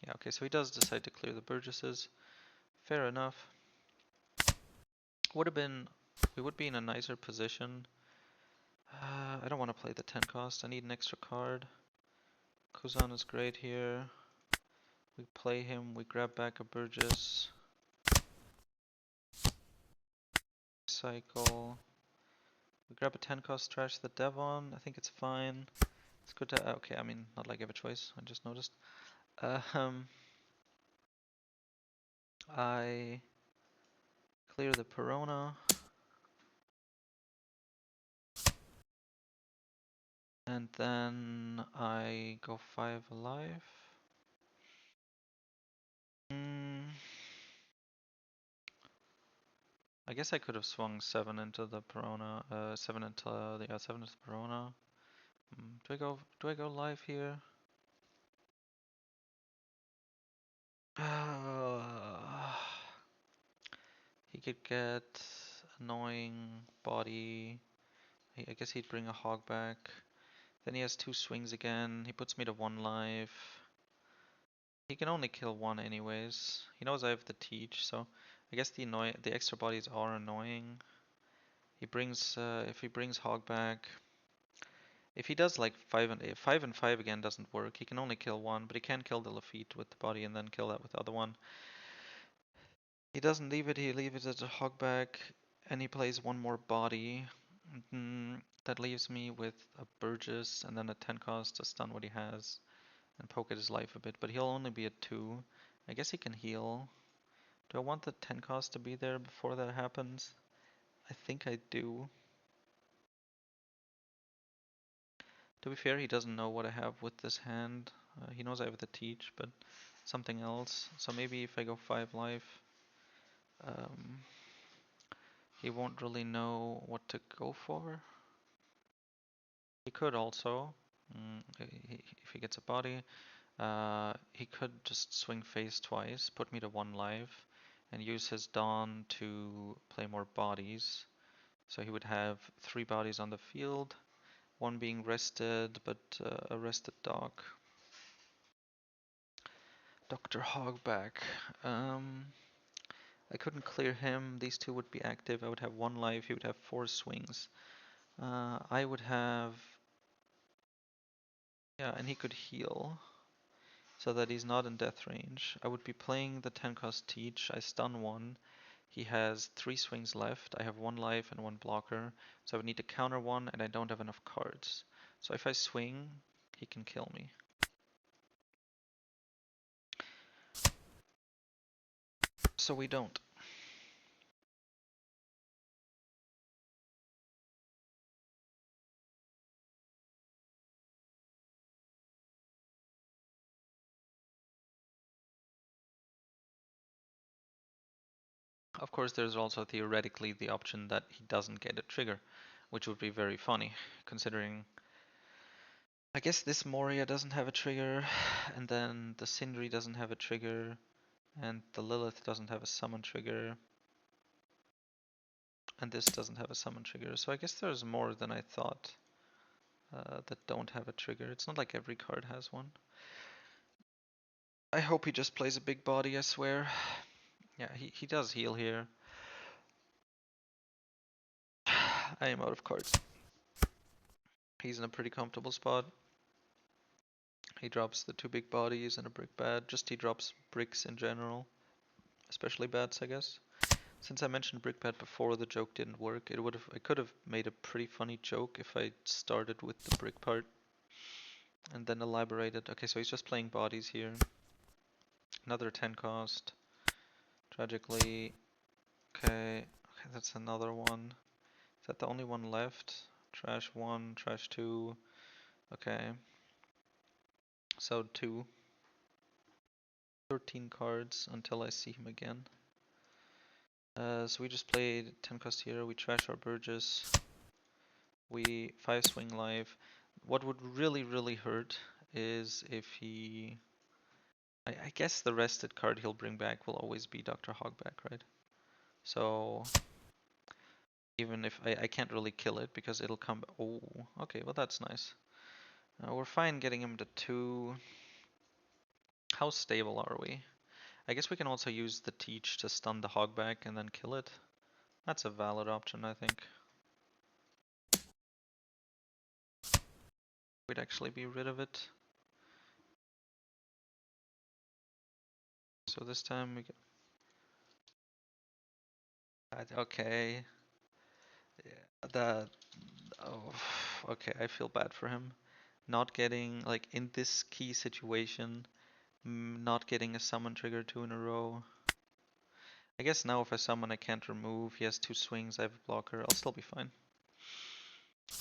yeah, okay, so he does decide to clear the Burgesses. Fair enough. We would be in a nicer position. I don't want to play the 10 cost, I need an extra card. Kuzan is great here. We play him, we grab back a Burgess. Cycle. We grab a 10 cost, trash the Devon. I think it's fine. It's good to, okay, I mean, not like I have a choice, I just noticed. I clear the Perona. And then I go 5 alive. I guess I could have swung 7 into the Perona, 7 into the 7 into the Perona. Do I go live here? He could get annoying body. I guess he'd bring a hog back. Then he has 2 swings again. He puts me to 1 life. He can only kill 1 anyways. He knows I have the teach, so I guess the extra bodies are annoying. He brings if he brings hog back. If he does like 5 and 5 again doesn't work. He can only kill 1, but he can kill the Lafitte with the body and then kill that with the other one. He doesn't leave it, he leaves it as a hogback, and he plays 1 more body. That leaves me with a Burgess and then a 10 cost to stun what he has and poke at his life a bit, but he'll only be at 2. I guess he can heal. Do I want the 10 cost to be there before that happens? I think I do. To be fair, he doesn't know what I have with this hand. He knows I have the teach, but something else. So maybe if I go 5 life, um, he won't really know what to go for. He could also, if he gets a body, he could just swing face twice, put me to 1 life, and use his Dawn to play more bodies. So he would have 3 bodies on the field, 1 being rested, but a rested dog. Dr. Hogback. I couldn't clear him. These 2 would be active. I would have 1 life. He would have 4 swings. I would have... Yeah, and he could heal so that he's not in death range. I would be playing the 10 cost teach. I stun 1. He has 3 swings left. I have 1 life and 1 blocker. So I would need to counter 1 and I don't have enough cards. So if I swing, he can kill me. So we don't. Of course, there's also theoretically the option that he doesn't get a trigger, which would be very funny, considering I guess this Moria doesn't have a trigger, and then the Sindri doesn't have a trigger, and the Lilith doesn't have a summon trigger, and this doesn't have a summon trigger. So I guess there's more than I thought that don't have a trigger. It's not like every card has one. I hope he just plays a big body, I swear. Yeah, he does heal here. I am out of cards. He's in a pretty comfortable spot. He drops the 2 big bodies and a brick bat. Just he drops bricks in general. Especially bats, I guess. Since I mentioned brick bat before, the joke didn't work. I could have made a pretty funny joke if I started with the brick part and then elaborated. Okay, so he's just playing bodies here. Another 10 cost. Tragically. Okay, that's another one. Is that the only one left? Trash 1, trash 2. Okay. So 2. 13 cards until I see him again. So we just played 10 cost here, we trash our Burgess. We 5 swing live. What would really hurt is if he... I guess the rested card he'll bring back will always be Dr. Hogback, right? So even if I can't really kill it because it'll come... Oh, okay, well that's nice. We're fine getting him to 2. How stable are we? I guess we can also use the teach to stun the Hogback and then kill it. That's a valid option, I think. We'd actually be rid of it. So this time we get... Okay. Yeah, that... Oh, okay, I feel bad for him. Not getting, like, in this key situation, not getting a summon trigger 2 in a row. I guess now if I summon I can't remove, he has 2 swings, I have a blocker, I'll still be fine.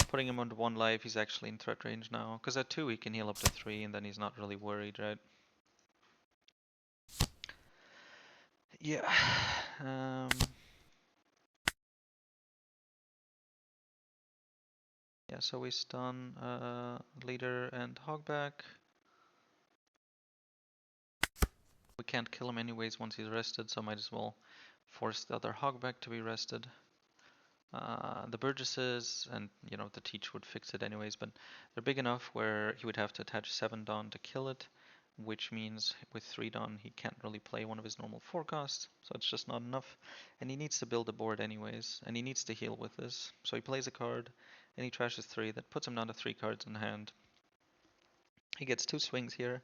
Putting him on 1 life, he's actually in threat range now. Because at 2 he can heal up to 3 and then he's not really worried, right? Yeah. Yeah, so we stun Leader and Hogback. We can't kill him anyways once he's rested, so might as well force the other Hogback to be rested. The Burgesses and, you know, the Teach would fix it anyways, but they're big enough where he would have to attach 7 Dawn to kill it, which means with 3 Dawn he can't really play one of his normal forecasts, so it's just not enough. And he needs to build a board anyways, and he needs to heal with this. So he plays a card, and he trashes 3, that puts him down to 3 cards in hand. He gets 2 swings here,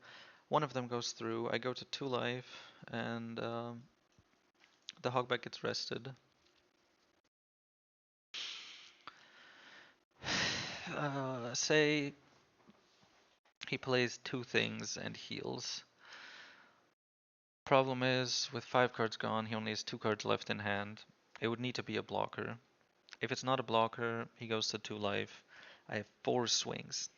one of them goes through, I go to 2 life, and the Hogback gets rested. Say he plays 2 things and heals. Problem is, with 5 cards gone, he only has 2 cards left in hand. It would need to be a blocker. If it's not a blocker, he goes to 2 life. I have 4 swings.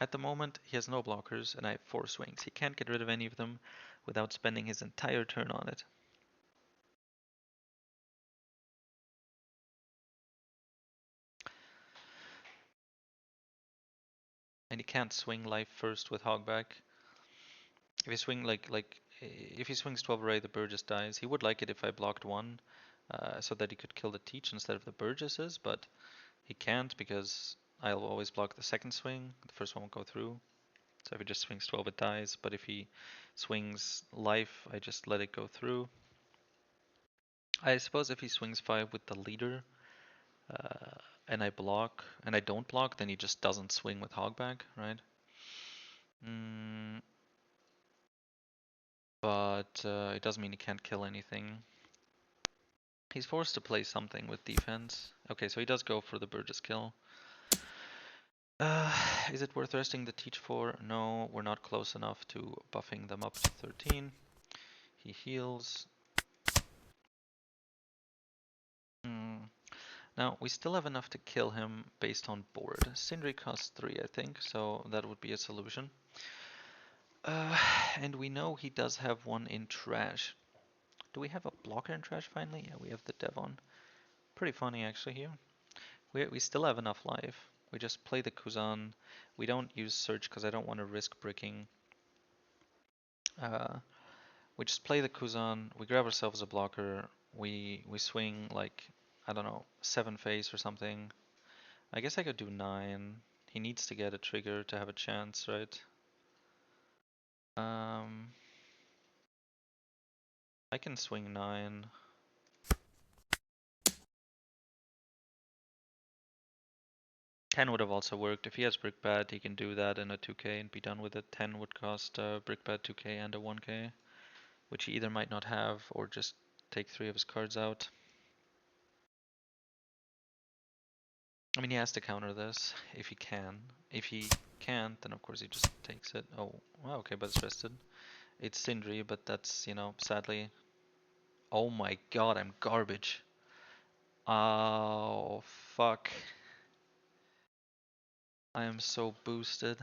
At the moment, he has no blockers, and I have 4 swings. He can't get rid of any of them without spending his entire turn on it. And he can't swing life first with Hogback. If he swing if he swings 12 array, the Burgess dies. He would like it if I blocked one, so that he could kill the Teach instead of the Burgesses, but he can't because I'll always block the second swing. The first one won't go through. So if he just swings 12, it dies. But if he swings life, I just let it go through. I suppose if he swings 5 with the leader, uh, and I block, and I don't block, then he just doesn't swing with Hogback, right? But it doesn't mean he can't kill anything. He's forced to play something with defense. Okay, so he does go for the Burgess kill. Is it worth resting the Teach for? No, we're not close enough to buffing them up to 13. He heals. Now, we still have enough to kill him based on board. Sindri costs 3, I think, so that would be a solution. And we know he does have one in trash. Do we have a blocker in trash finally? Yeah, we have the Devon. Pretty funny actually here. We still have enough life. We just play the Kuzan. We don't use Search because I don't want to risk bricking. We just play the Kuzan. We grab ourselves a blocker. We swing like, I don't know, 7 face or something. I guess I could do 9. He needs to get a trigger to have a chance, right? I can swing 9. 10 would have also worked. If he has Brickbat, he can do that in a 2k and be done with it. 10 would cost Brickbat 2k and a 1k, which he either might not have or just take 3 of his cards out. I mean, he has to counter this if he can. If he can't, then of course he just takes it. Oh, well, okay, but it's rested. It's Sindri, but that's, you know, sadly. Oh my god, I'm garbage. Oh, fuck. I am so boosted.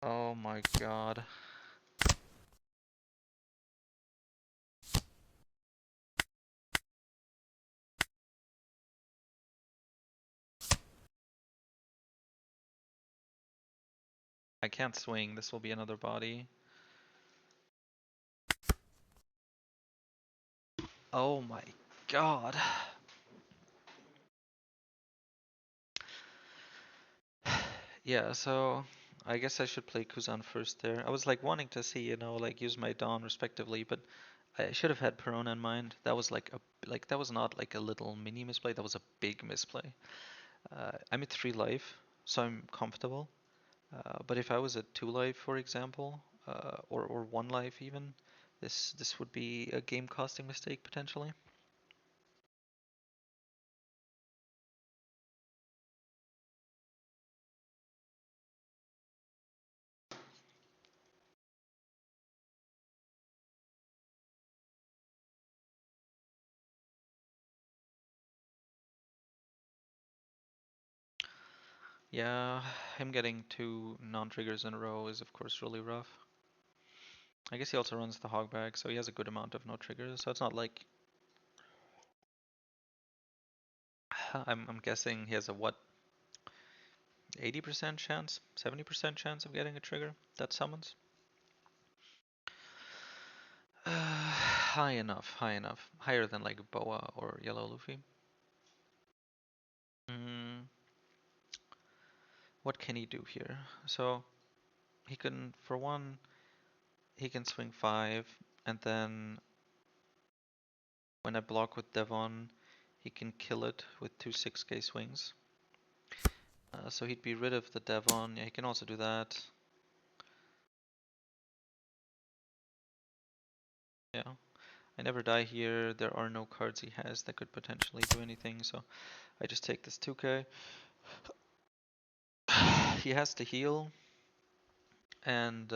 Oh my god. I can't swing. This will be another body. Oh my god. Yeah, so I guess I should play Kuzan first there. I was like wanting to see, you know, like use my Dawn respectively, but I should have had Perona in mind. That was like that was not like a little mini misplay, that was a big misplay. I'm at 3 life, so I'm comfortable. But if I was at 2 life, for example, or 1 life even, this would be a game costing mistake potentially. Yeah, him getting 2 non-triggers in a row is of course really rough. I guess he also runs the hog bag, so he has a good amount of no triggers. So it's not like I'm guessing he has a what, 80% chance, 70% chance of getting a trigger that summons. High enough, high enough, higher than like Boa or Yellow Luffy. Mm, what can he do here? So he can, for one, he can swing 5, and then when I block with Devon, he can kill it with 2 6k swings. So he'd be rid of the Devon. Yeah, he can also do that. Yeah. I never die here. There are no cards he has that could potentially do anything, so I just take this 2k. He has to heal, and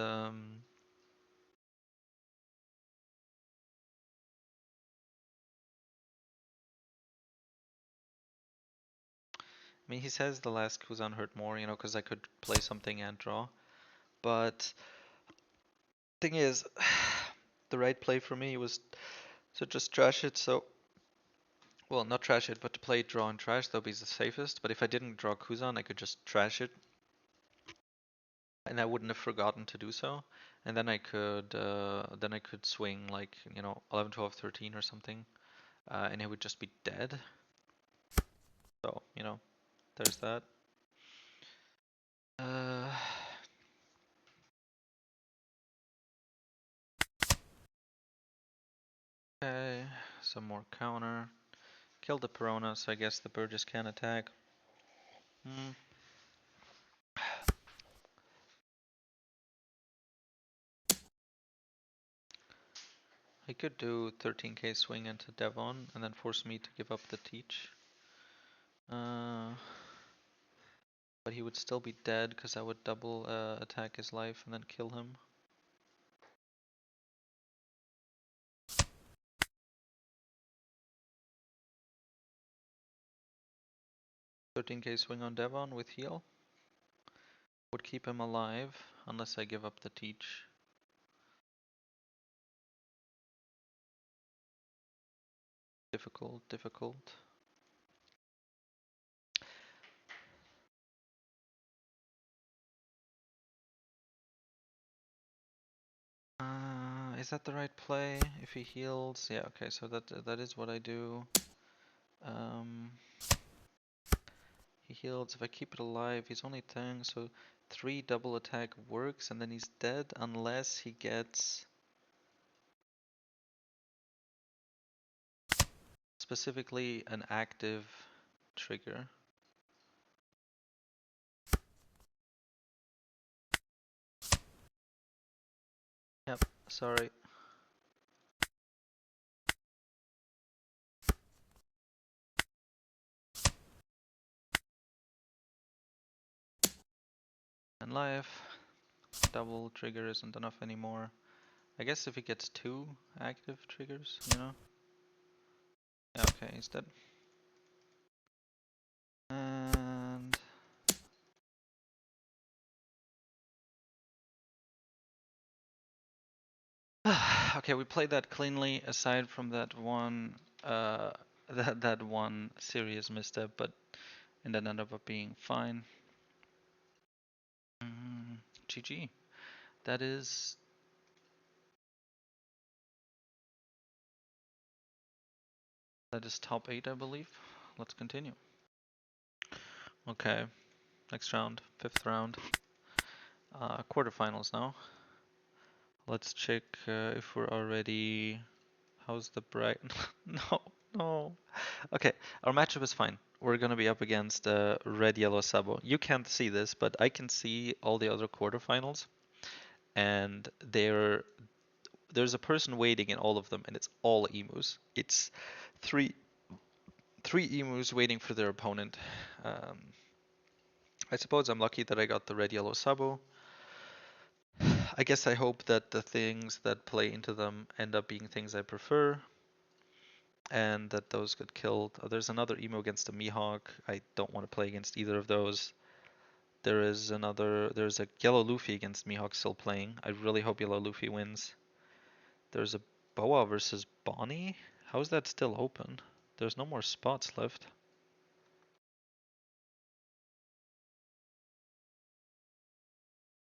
I mean, he says the last Kuzan hurt more, you know, because I could play something and draw. But thing is, the right play for me was to just trash it. So, well, not trash it, but to play draw and trash. That would be the safest. But if I didn't draw Kuzan, I could just trash it, and I wouldn't have forgotten to do so. And then I could swing like, you know, 11, 12, 13 or something, and it would just be dead. So, you know, there's that. Uh, okay, some more counter. Kill the Perona, so I guess the Burgess can attack. Hmm. I could do 13k swing into Devon and then force me to give up the teach. But he would still be dead because I would double attack his life and then kill him. 13k swing on Devon with heal. Would keep him alive unless I give up the teach. Difficult, difficult. Is that the right play? If he heals, yeah, okay, so that is what I do. He heals. If I keep it alive, he's only 10, so 3 double attack works, and then he's dead unless he gets specifically an active trigger. Yep, sorry. And life. Double trigger isn't enough anymore. I guess if he gets 2 active triggers, you know? Yeah, okay, he's dead. And okay, we played that cleanly aside from that one that one serious misstep, but and then ended up being fine. GG. That is top 8, I believe. Let's continue. Okay, next round, 5th round. Quarterfinals now. Let's check if we're already. How's the bright? No, no. Okay, our matchup is fine. We're gonna be up against Red Yellow Sabo. You can't see this, but I can see all the other quarterfinals, and there's a person waiting in all of them, and it's all emus. It's three emus waiting for their opponent. Um, I suppose I'm lucky that I got the Red Yellow Sabo. I guess I hope that the things that play into them end up being things I prefer, and that those get killed. Oh, there's another emo against a Mihawk. I don't want to play against either of those. There's a Yellow Luffy against Mihawk still playing. I really hope Yellow Luffy wins. There's a Boa versus Bonnie. How is that still open? There's no more spots left.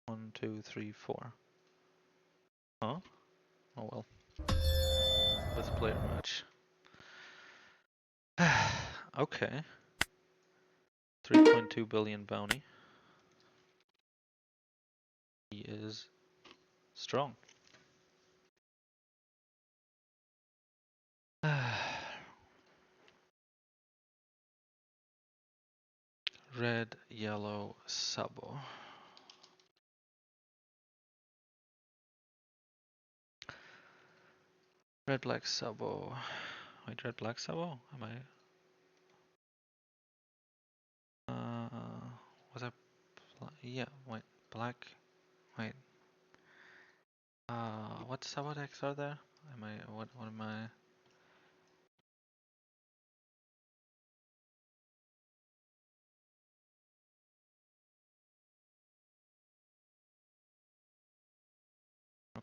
One, two, three, four. Huh? Oh well. Let's play our match. Okay. 3.2 billion bounty. He is strong. Red, yellow, Sabo. Red, black, Sabo. Wait, red, black, Sabo? Am I? Was I? Yeah, wait, black. Wait. What Sabo decks are there? Am I? What am I?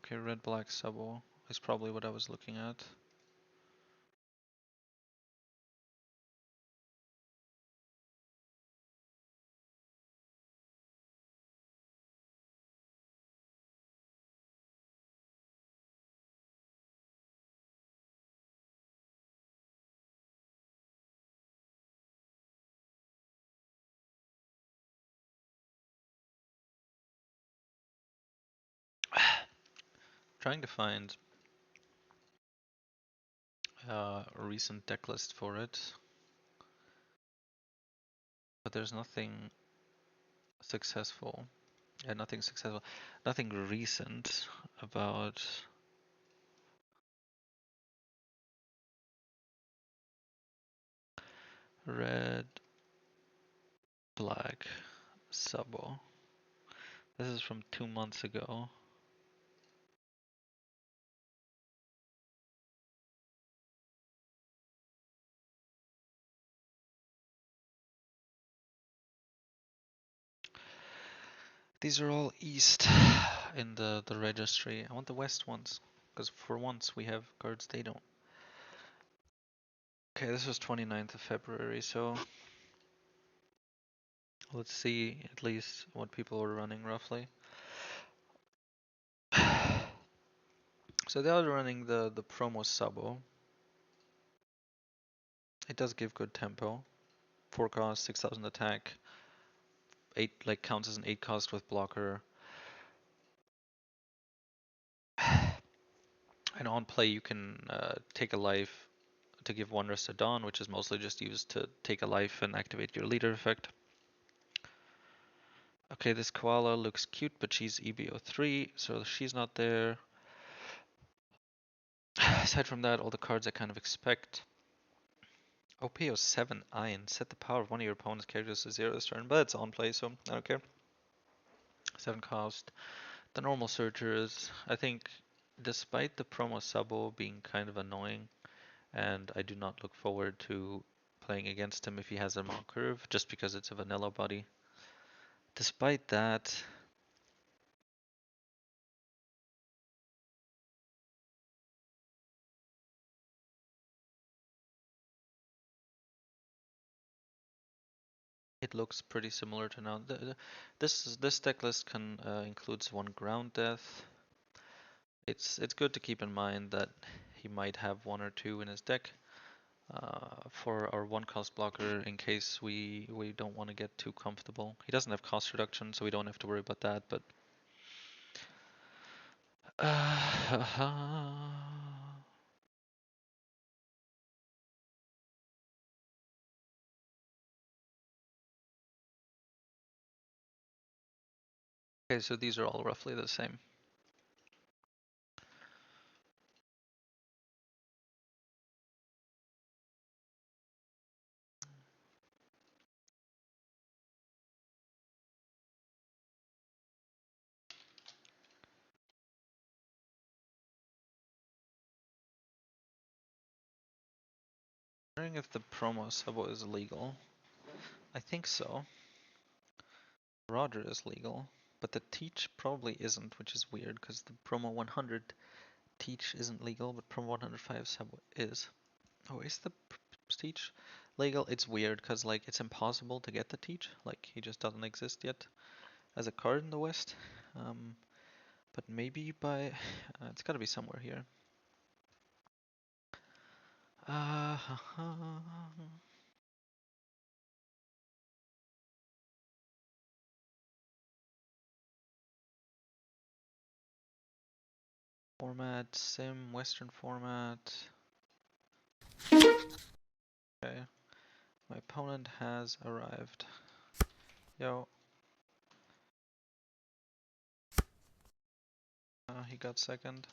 Okay, red-black Sabo is probably what I was looking at. Trying to find a recent deck list for it, but there's nothing successful. Yeah, nothing successful. Nothing recent about red, black, Sabo. This is from 2 months ago. These are all east in the registry. I want the west ones, because for once we have cards they don't. Okay, this was 29th of February, so let's see at least what people were running roughly. So they are running the promo Sabo. It does give good tempo. 4 cost, 6000 attack. 8 like counts as an 8 cost with blocker. And on play you can take a life to give 1 rest at dawn, which is mostly just used to take a life and activate your leader effect. Okay, this koala looks cute, but she's EBO3, so she's not there. Aside from that, all the cards I kind of expect. OPO7 Iron. Set the power of one of your opponent's characters to 0 this turn, but it's on play, so I don't care. 7 cost. The normal searchers, I think, despite the promo Sabo being kind of annoying, and I do not look forward to playing against him if he has a Mount Curve, just because it's a vanilla body. Despite that, it looks pretty similar to now. This deck list can includes 1 ground death. It's good to keep in mind that he might have 1 or 2 in his deck for our 1 cost blocker in case we don't want to get too comfortable. He doesn't have cost reduction, so we don't have to worry about that. But okay, so these are all roughly the same. I'm wondering if the promo Sabo is legal. I think so. Roger is legal, but the teach probably isn't, which is weird because the promo 100 teach isn't legal, but promo 105 Sabo is. Oh, is the teach legal? It's weird because like it's impossible to get the teach. Like he just doesn't exist yet as a card in the West. But maybe by it's got to be somewhere here. Format, sim, Western format. Okay. My opponent has arrived. Yo. He got second.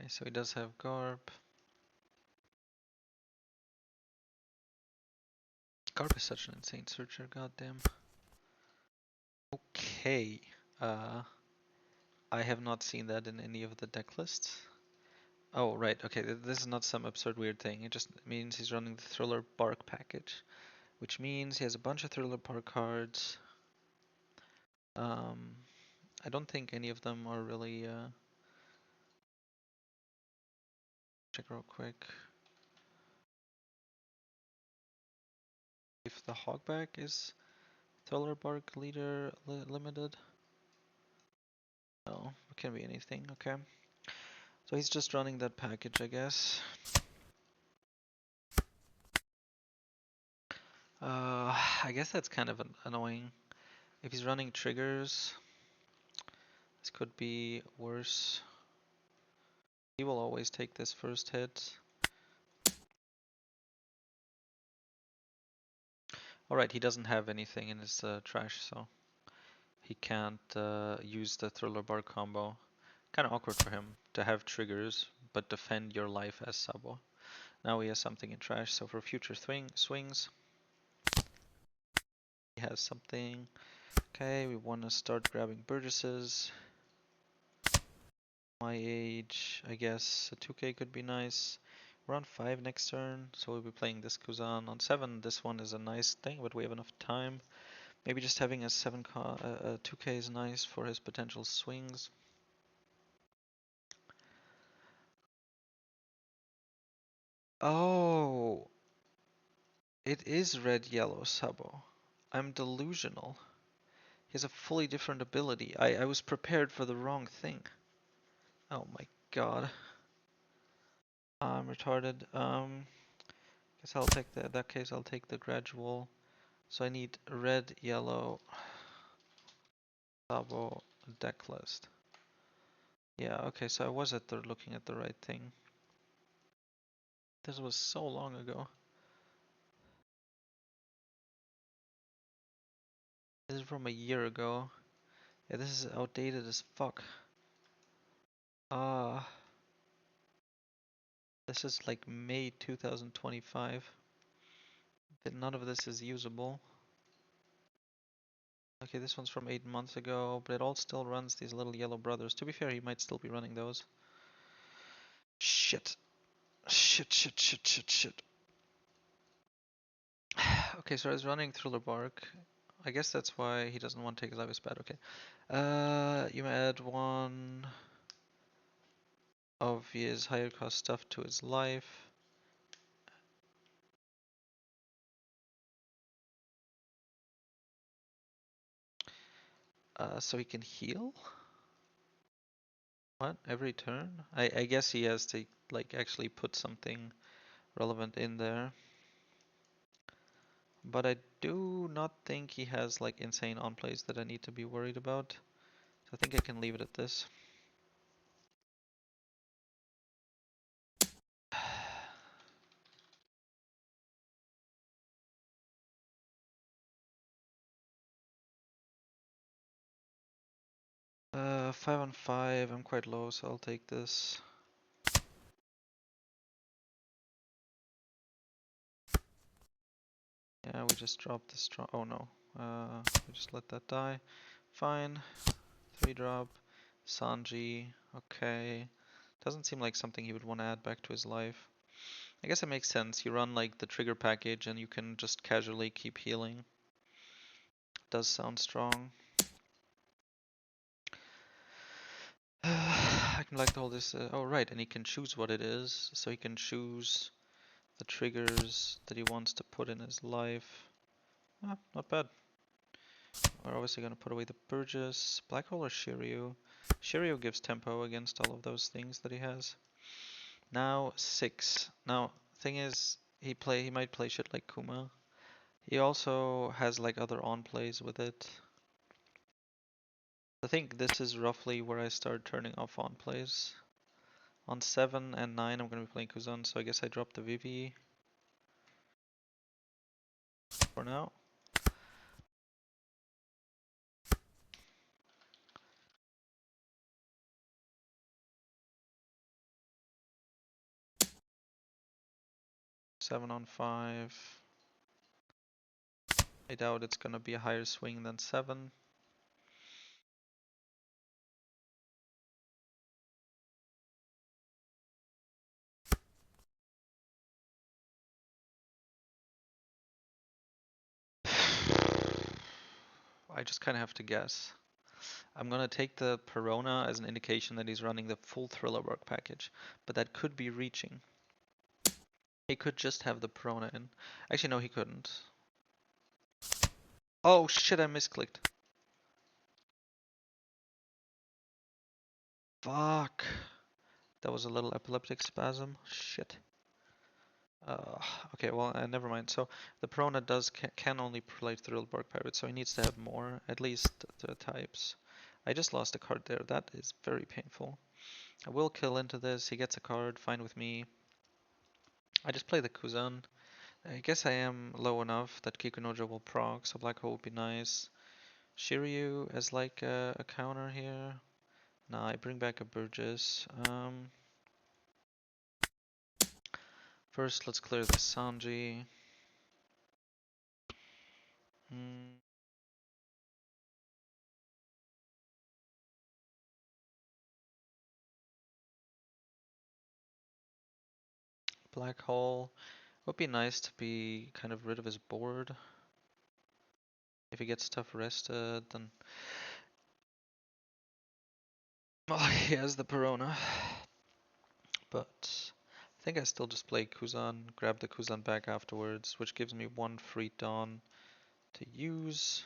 Okay, so he does have Garb. Garb is such an insane searcher, goddamn. Okay. I have not seen that in any of the deck lists. Oh, right, okay, this is not some absurd weird thing. It just means he's running the Thriller Bark package, which means he has a bunch of Thriller Bark cards. I don't think any of them are really, check real quick. If the Hogback is Thriller Bark leader limited? No, it can be anything, okay. So he's just running that package, I guess. I guess that's kind of annoying. If he's running triggers, this could be worse. He will always take this first hit. Alright, he doesn't have anything in his trash, so he can't use the Thriller Bar combo. Kinda awkward for him to have triggers, but defend your life as Sabo. Now he has something in trash, so for future swings, he has something. Okay, we want to start grabbing Burgesses. My age, I guess a 2k could be nice. We're on 5 next turn, so we'll be playing this Kuzan. On 7, this one is a nice thing, but we have enough time. Maybe just having a 2k is nice for his potential swings. Oh, it is red-yellow Sabo. I'm delusional. He has a fully different ability. I was prepared for the wrong thing. Oh my god. I'm retarded. Guess I'll take in that case I'll take the gradual. So I need red, yellow, Sabo, Decklist. Yeah, okay, so I was looking at the right thing. This was so long ago. This is from a year ago. Yeah, this is outdated as fuck. This is like May 2025. None of this is usable. Okay, this one's from 8 months ago, but it all still runs these little yellow brothers. To be fair, he might still be running those. Shit. Shit. Okay, so I was running Thriller Bark. I guess that's why he doesn't want to take his life as bad. Okay. You add one of his higher cost stuff to his life. So he can heal? What? Every turn? I guess he has to like actually put something relevant in there. But I do not think he has like insane on plays that I need to be worried about. So I think I can leave it at this. 5 on 5, I'm quite low, so I'll take this. Yeah, we just dropped the strong. Oh no. We just let that die. Fine. 3 drop. Sanji. Okay. Doesn't seem like something he would want to add back to his life. I guess it makes sense. You run like the trigger package and you can just casually keep healing. Does sound strong. I can like to hold this. Oh, right, and he can choose what it is. So he can choose the triggers that he wants to put in his life. Ah, not bad. We're obviously going to put away the Burgess. Black Hole or Shiryu? Shiryu gives tempo against all of those things that he has. Now 6. Now, thing is, he might play shit like Kuma. He also has like other on plays with it. I think this is roughly where I start turning off on plays. On 7 and 9 I'm going to be playing Kuzan, so I guess I drop the Vivi for now. 7 on 5. I doubt it's gonna be a higher swing than 7. I just kind of have to guess. I'm gonna take the Perona as an indication that he's running the full Thriller work package, but that could be reaching. He could just have the Perona in. Actually, no, he couldn't. Oh shit, I misclicked. Fuck. That was a little epileptic spasm. Shit. Okay, well, never mind. So the Perona can only play Thriller Bark Pirate, so he needs to have more, at least the types. I just lost a card there. That is very painful. I will kill into this. He gets a card. Fine with me. I just play the Kuzan. I guess I am low enough that Kikunojo will proc, so Black Hole would be nice. Shiryu as like a counter here. Nah, I bring back a Burgess. First, let's clear the Sanji. Black Hole. Would be nice to be kind of rid of his board. If he gets stuff rested, then... Well, he has the Perona. But I think I still just play Kuzan, grab the Kuzan back afterwards, which gives me one free Dawn to use.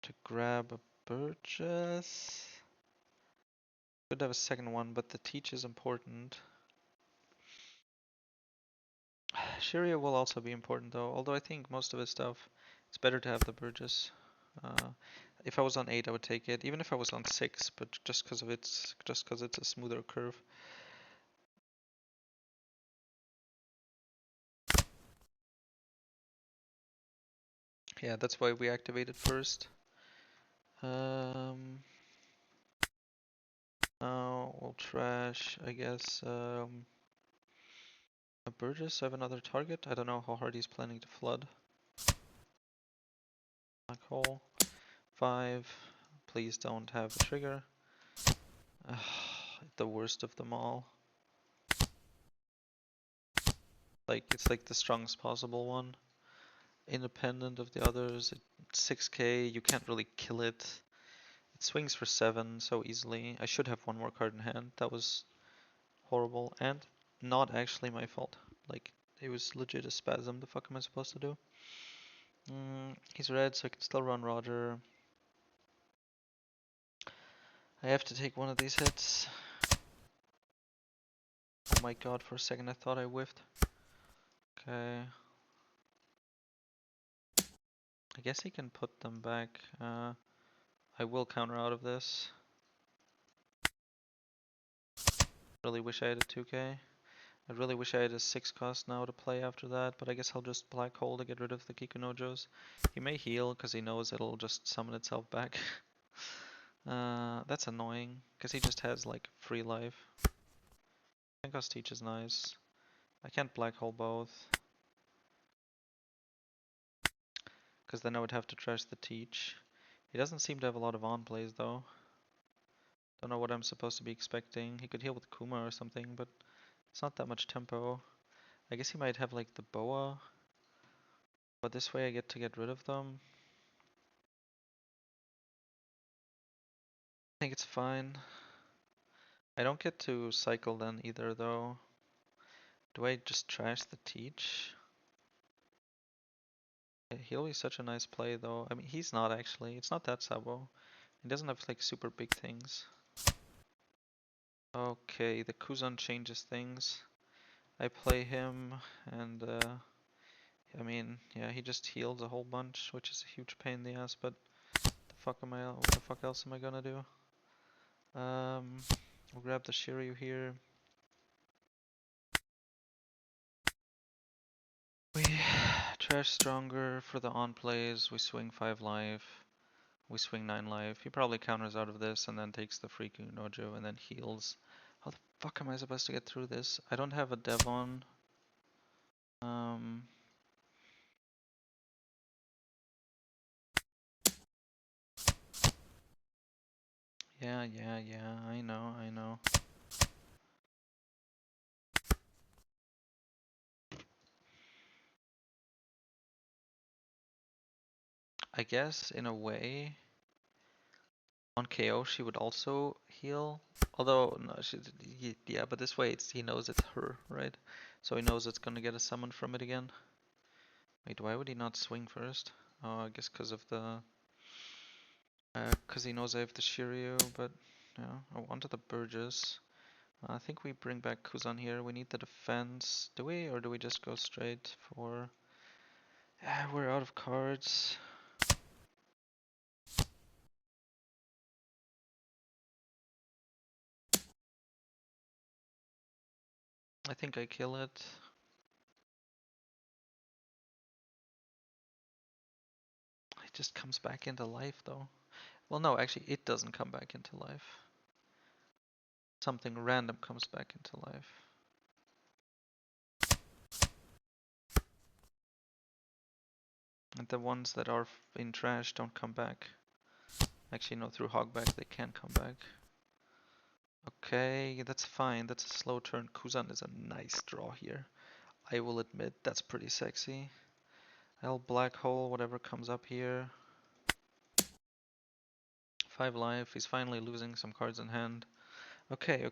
To grab a Burgess. Could have a second one, but the Teach is important. Shiryu will also be important though, although I think most of his stuff, it's better to have the Burgess. If I was on 8, I would take it, even if I was on 6, but just because it's a smoother curve. Yeah, that's why we activated first. Now we'll trash, I guess, a Burgess. I have another target. I don't know how hard he's planning to flood. Black hole. 5. Please don't have a trigger. The worst of them all. Like, it's like the strongest possible one. Independent of the others. 6k, you can't really kill it. It swings for 7 so easily. I should have one more card in hand. That was horrible and not actually my fault. Like, it was legit a spasm. The fuck am I supposed to do? He's red, so I can still run Roger. I have to take one of these hits. Oh my god, for a second I thought I whiffed. Okay. I guess he can put them back. I will counter out of this. Really wish I had a 2k. I really wish I had a 6 cost now to play after that, but I guess I'll just Black Hole to get rid of the Kikunojos. He may heal because he knows it'll just summon itself back. That's annoying because he just has like free life. Tenko's Teach is nice. I can't Black Hole both because then I would have to trash the Teach. He doesn't seem to have a lot of on plays though. Don't know what I'm supposed to be expecting. He could heal with Kuma or something, but it's not that much tempo. I guess he might have like the Boa, but this way I get to get rid of them. I think it's fine. I don't get to cycle then either though. Do I just trash the Teach? He'll be such a nice play though. I mean, he's not actually. It's not that Sabo. He doesn't have like super big things. Okay, the Kuzan changes things. I play him and I mean, yeah, he just heals a whole bunch, which is a huge pain in the ass, but what the fuck else am I gonna do? We'll grab the Shiryu here. We trash stronger for the on plays. We swing 5 life. We swing 9 life. He probably counters out of this and then takes the free Kunojo and then heals How the fuck am I supposed to get through this? I don't have a Devon. Um, yeah, I know. I guess in a way, on KO she would also heal. Although, no, yeah, but this way he knows it's her, right? So he knows it's gonna get a summon from it again. Wait, why would he not swing first? Oh, I guess because of the... because he knows I have the Shiryu, but yeah, I wanted the Burgess. I think we bring back Kuzan here. We need the defense. Do we, or do we just go straight for... we're out of cards. I think I kill it. It just comes back into life though. Well, no, actually it doesn't come back into life. Something random comes back into life. And the ones that are in trash don't come back. Actually, no, through Hogback they can come back. Okay, that's fine. That's a slow turn. Kuzan is a nice draw here. I will admit, that's pretty sexy. I'll black hole whatever comes up here. 5 life. He's finally losing some cards in hand. Okay.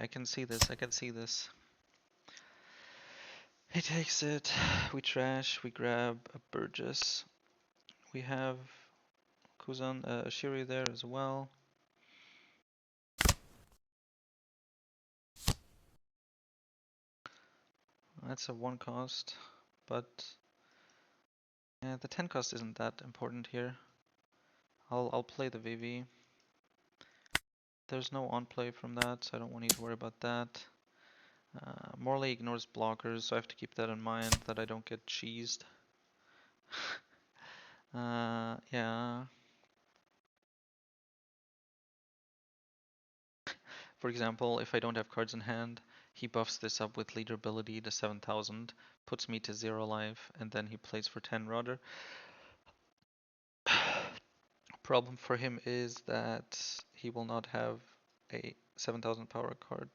I can see this. He takes it. We trash. We grab a Burgess. We have Kuzan, Shiri there as well. That's a 1 cost, but yeah, the 10 cost isn't that important here. I'll play the VV. There's no on play from that, so I don't need to worry about that. Morley ignores blockers, so I have to keep that in mind that I don't get cheesed. Yeah. For example, if I don't have cards in hand, he buffs this up with leader ability to 7000, puts me to 0 life, and then he plays for 10 Roger. Problem for him is that he will not have a 7000 power card.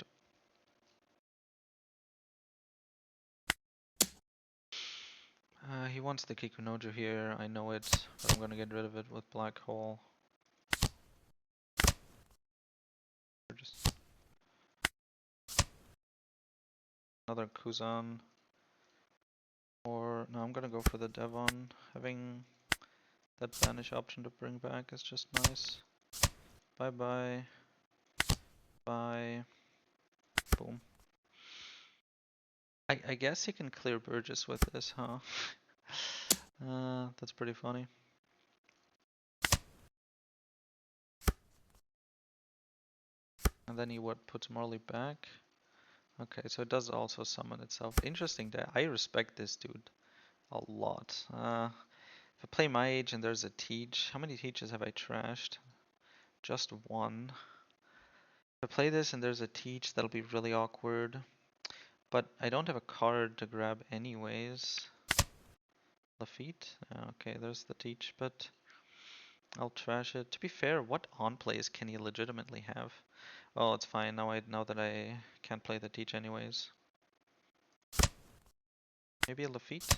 He wants the Kikunojo here, I know it, but I'm gonna get rid of it with Black Hole. Just another Kuzan. Or, no, I'm gonna go for the Devon. Having that banish option to bring back is just nice. Bye bye. Bye. Boom. I guess he can clear Burgess with this, huh? That's pretty funny. And then he puts Morley back. Okay, so it does also summon itself. Interesting that I respect this dude a lot. If I play my age and there's a teach, how many teaches have I trashed? Just 1. If I play this and there's a teach, that'll be really awkward. But I don't have a card to grab anyways. Lafitte? Okay, there's the teach, but I'll trash it. To be fair, what on plays can he legitimately have? Well, it's fine now. I know that I can't play the teach anyways. Maybe a Lafitte?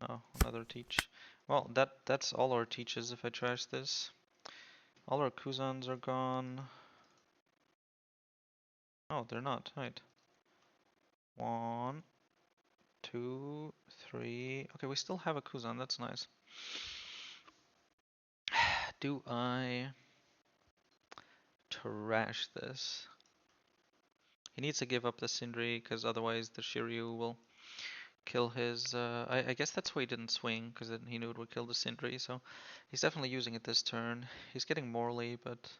No, another teach. Well, that's all our teaches if I trash this. All our Kuzans are gone. Oh, they're not. Right. 1, 2, 3. Okay, we still have a Kuzan. That's nice. Do I trash this? He needs to give up the Sindri because otherwise the Shiryu will kill his... I guess that's why he didn't swing, because he knew it would kill the Sindri, so he's definitely using it this turn. He's getting Morley, but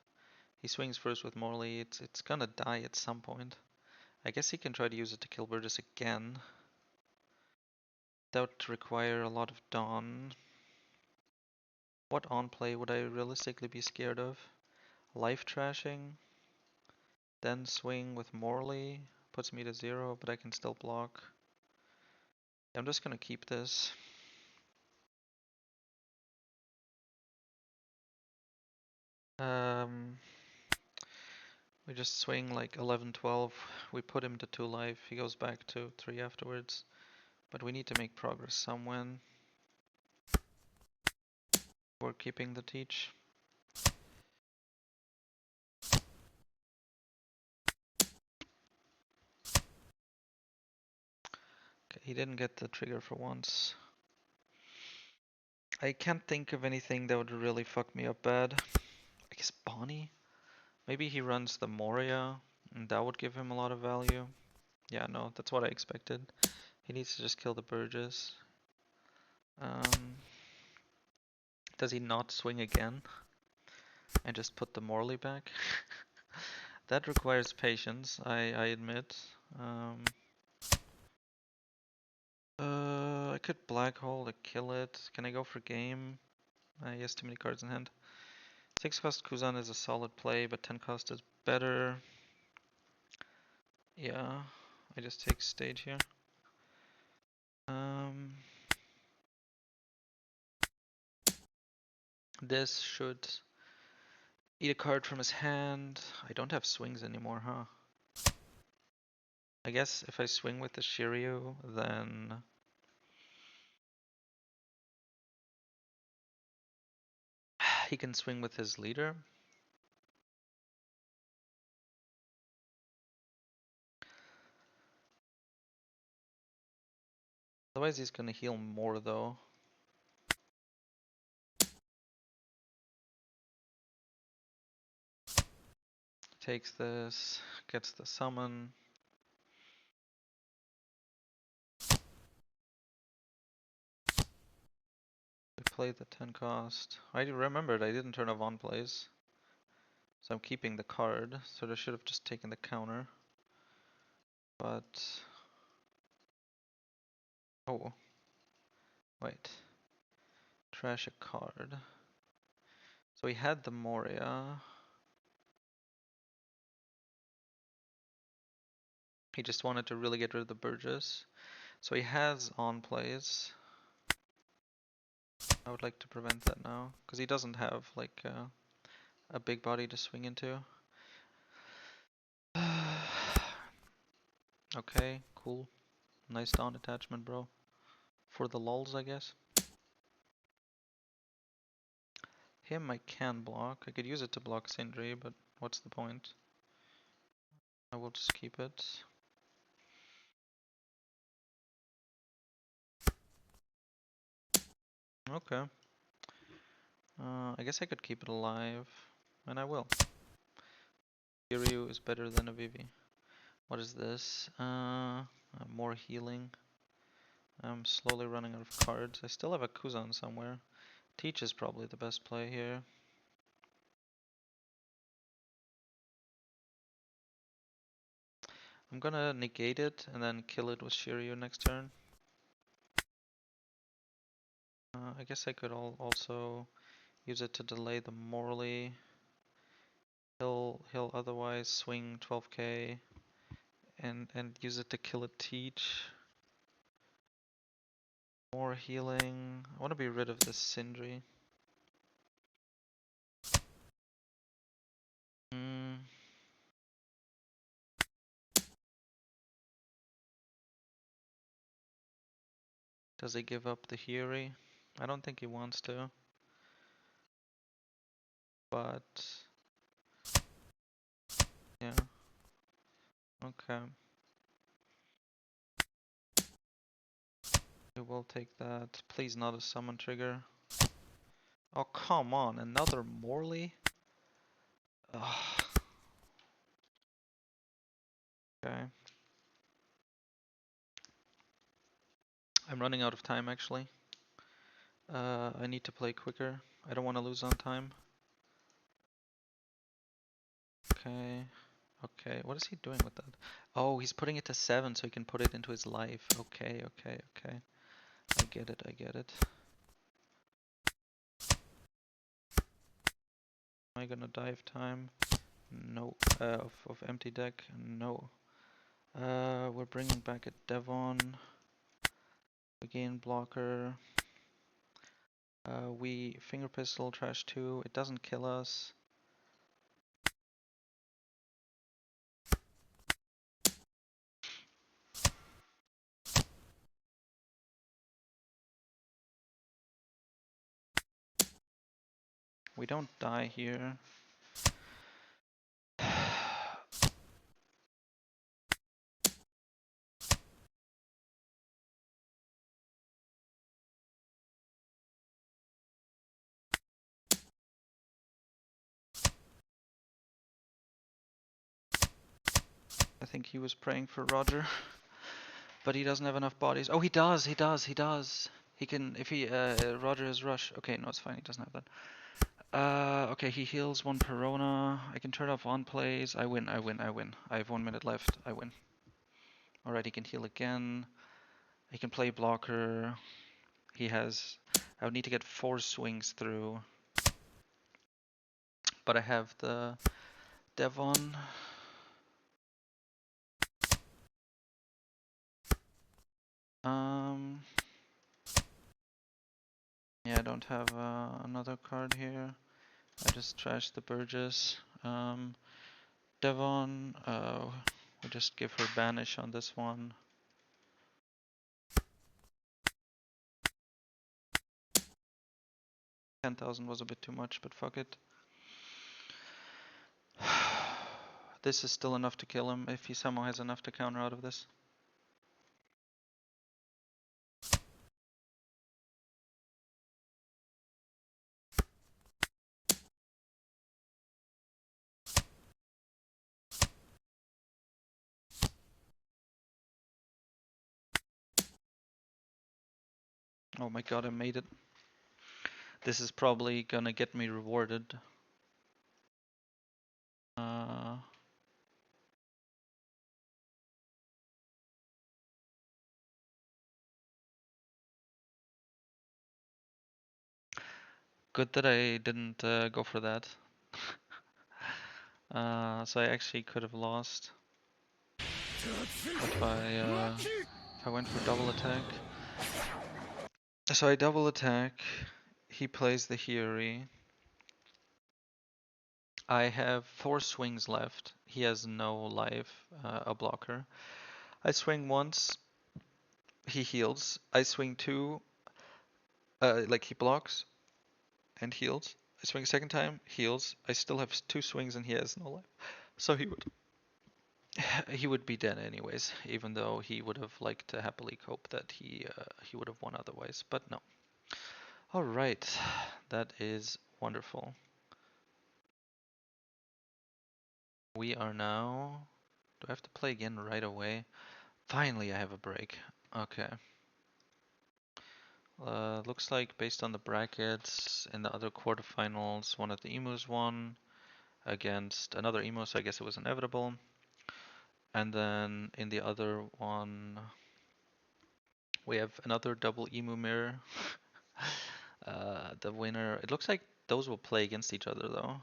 he swings first with Morley. It's gonna die at some point. I guess he can try to use it to kill Burgess again. That would require a lot of Dawn. What on play would I realistically be scared of? Life trashing? Then swing with Morley. Puts me to 0, but I can still block. I'm just gonna keep this. We just swing like 11-12. We put him to 2 life. He goes back to 3 afterwards. But we need to make progress somewhere. We're keeping the teach. Okay, he didn't get the trigger for once. I can't think of anything that would really fuck me up bad. I guess Bonnie? Maybe he runs the Moria, and that would give him a lot of value. Yeah, no, that's what I expected. He needs to just kill the Burgess. Does he not swing again? And just put the Morley back? That requires patience, I admit. I could black hole to kill it. Can I go for game? He has too many cards in hand. 6 cost Kuzan is a solid play, but 10 cost is better. Yeah, I just take stage here. This should eat a card from his hand. I don't have swings anymore, huh? I guess if I swing with the Shiryu, then he can swing with his leader. Otherwise he's gonna heal more though. Takes this, gets the summon. We played the 10 cost. I remembered I didn't turn off on plays. So I'm keeping the card, so I should have just taken the counter. But... oh. Wait. Trash a card. So he had the Moria. He just wanted to really get rid of the Burgess. So he has on plays. I would like to prevent that now, because he doesn't have like a big body to swing into. Okay, cool. Nice down attachment, bro. For the lulz, I guess. Him I can block. I could use it to block Sindri, but what's the point? I will just keep it. Okay. I guess I could keep it alive, and I will. Kiryu is better than a Vivi. What is this? More healing. I'm slowly running out of cards. I still have a Kuzan somewhere. Teach is probably the best play here. I'm gonna negate it and then kill it with Shiryu next turn. I guess I could also use it to delay the Morley. He'll otherwise swing 12k and use it to kill a Teach. More healing. I want to be rid of this Sindri. Does he give up the Hiri? I don't think he wants to. But yeah. Okay. We will take that. Please not a summon trigger. Oh, come on. Another Morley? Ugh. Okay. I'm running out of time actually. I need to play quicker. I don't want to lose on time. Okay. Okay. What is he doing with that? Oh, he's putting it to 7 so he can put it into his life. Okay, okay, okay. I get it, I get it. Am I gonna die of time? No. Of empty deck? No. We're bringing back a Devon. We gain blocker. We finger pistol trash 2. It doesn't kill us. We don't die here. I think he was praying for Roger, but he doesn't have enough bodies. Oh, he does. He does. He can, if he, Roger has rush. Okay, no, it's fine. He doesn't have that. Okay, he heals 1 Perona. I can turn off on plays. I win. I have 1 minute left. I win. Alright, he can heal again. He can play blocker. He has... I would need to get 4 swings through. But I have the Devon. Yeah, I don't have another card here. I just trashed the Burgess. Devon, we'll just give her banish on this one. $10,000 was a bit too much, but fuck it. This is still enough to kill him if he somehow has enough to counter out of this. Oh my god, I made it. This is probably gonna get me rewarded. Good that I didn't go for that. So I actually could have lost if I went for double attack. So I double attack. He plays the Hiri. I have 4 swings left. He has no life, a blocker. I swing once. He heals. I swing 2. Like he blocks and heals. I swing a second time, heals. I still have 2 swings and he has no life. So he would be dead anyways, even though he would have liked to happily cope that he would have won otherwise, but no. All right, that is wonderful. We are now. Do I have to play again right away? Finally, I have a break. Okay. Looks like based on the brackets in the other quarterfinals, one of the emus won against another emu, so I guess it was inevitable. And then in the other one, we have another double emu mirror. The winner, it looks like those will play against each other though.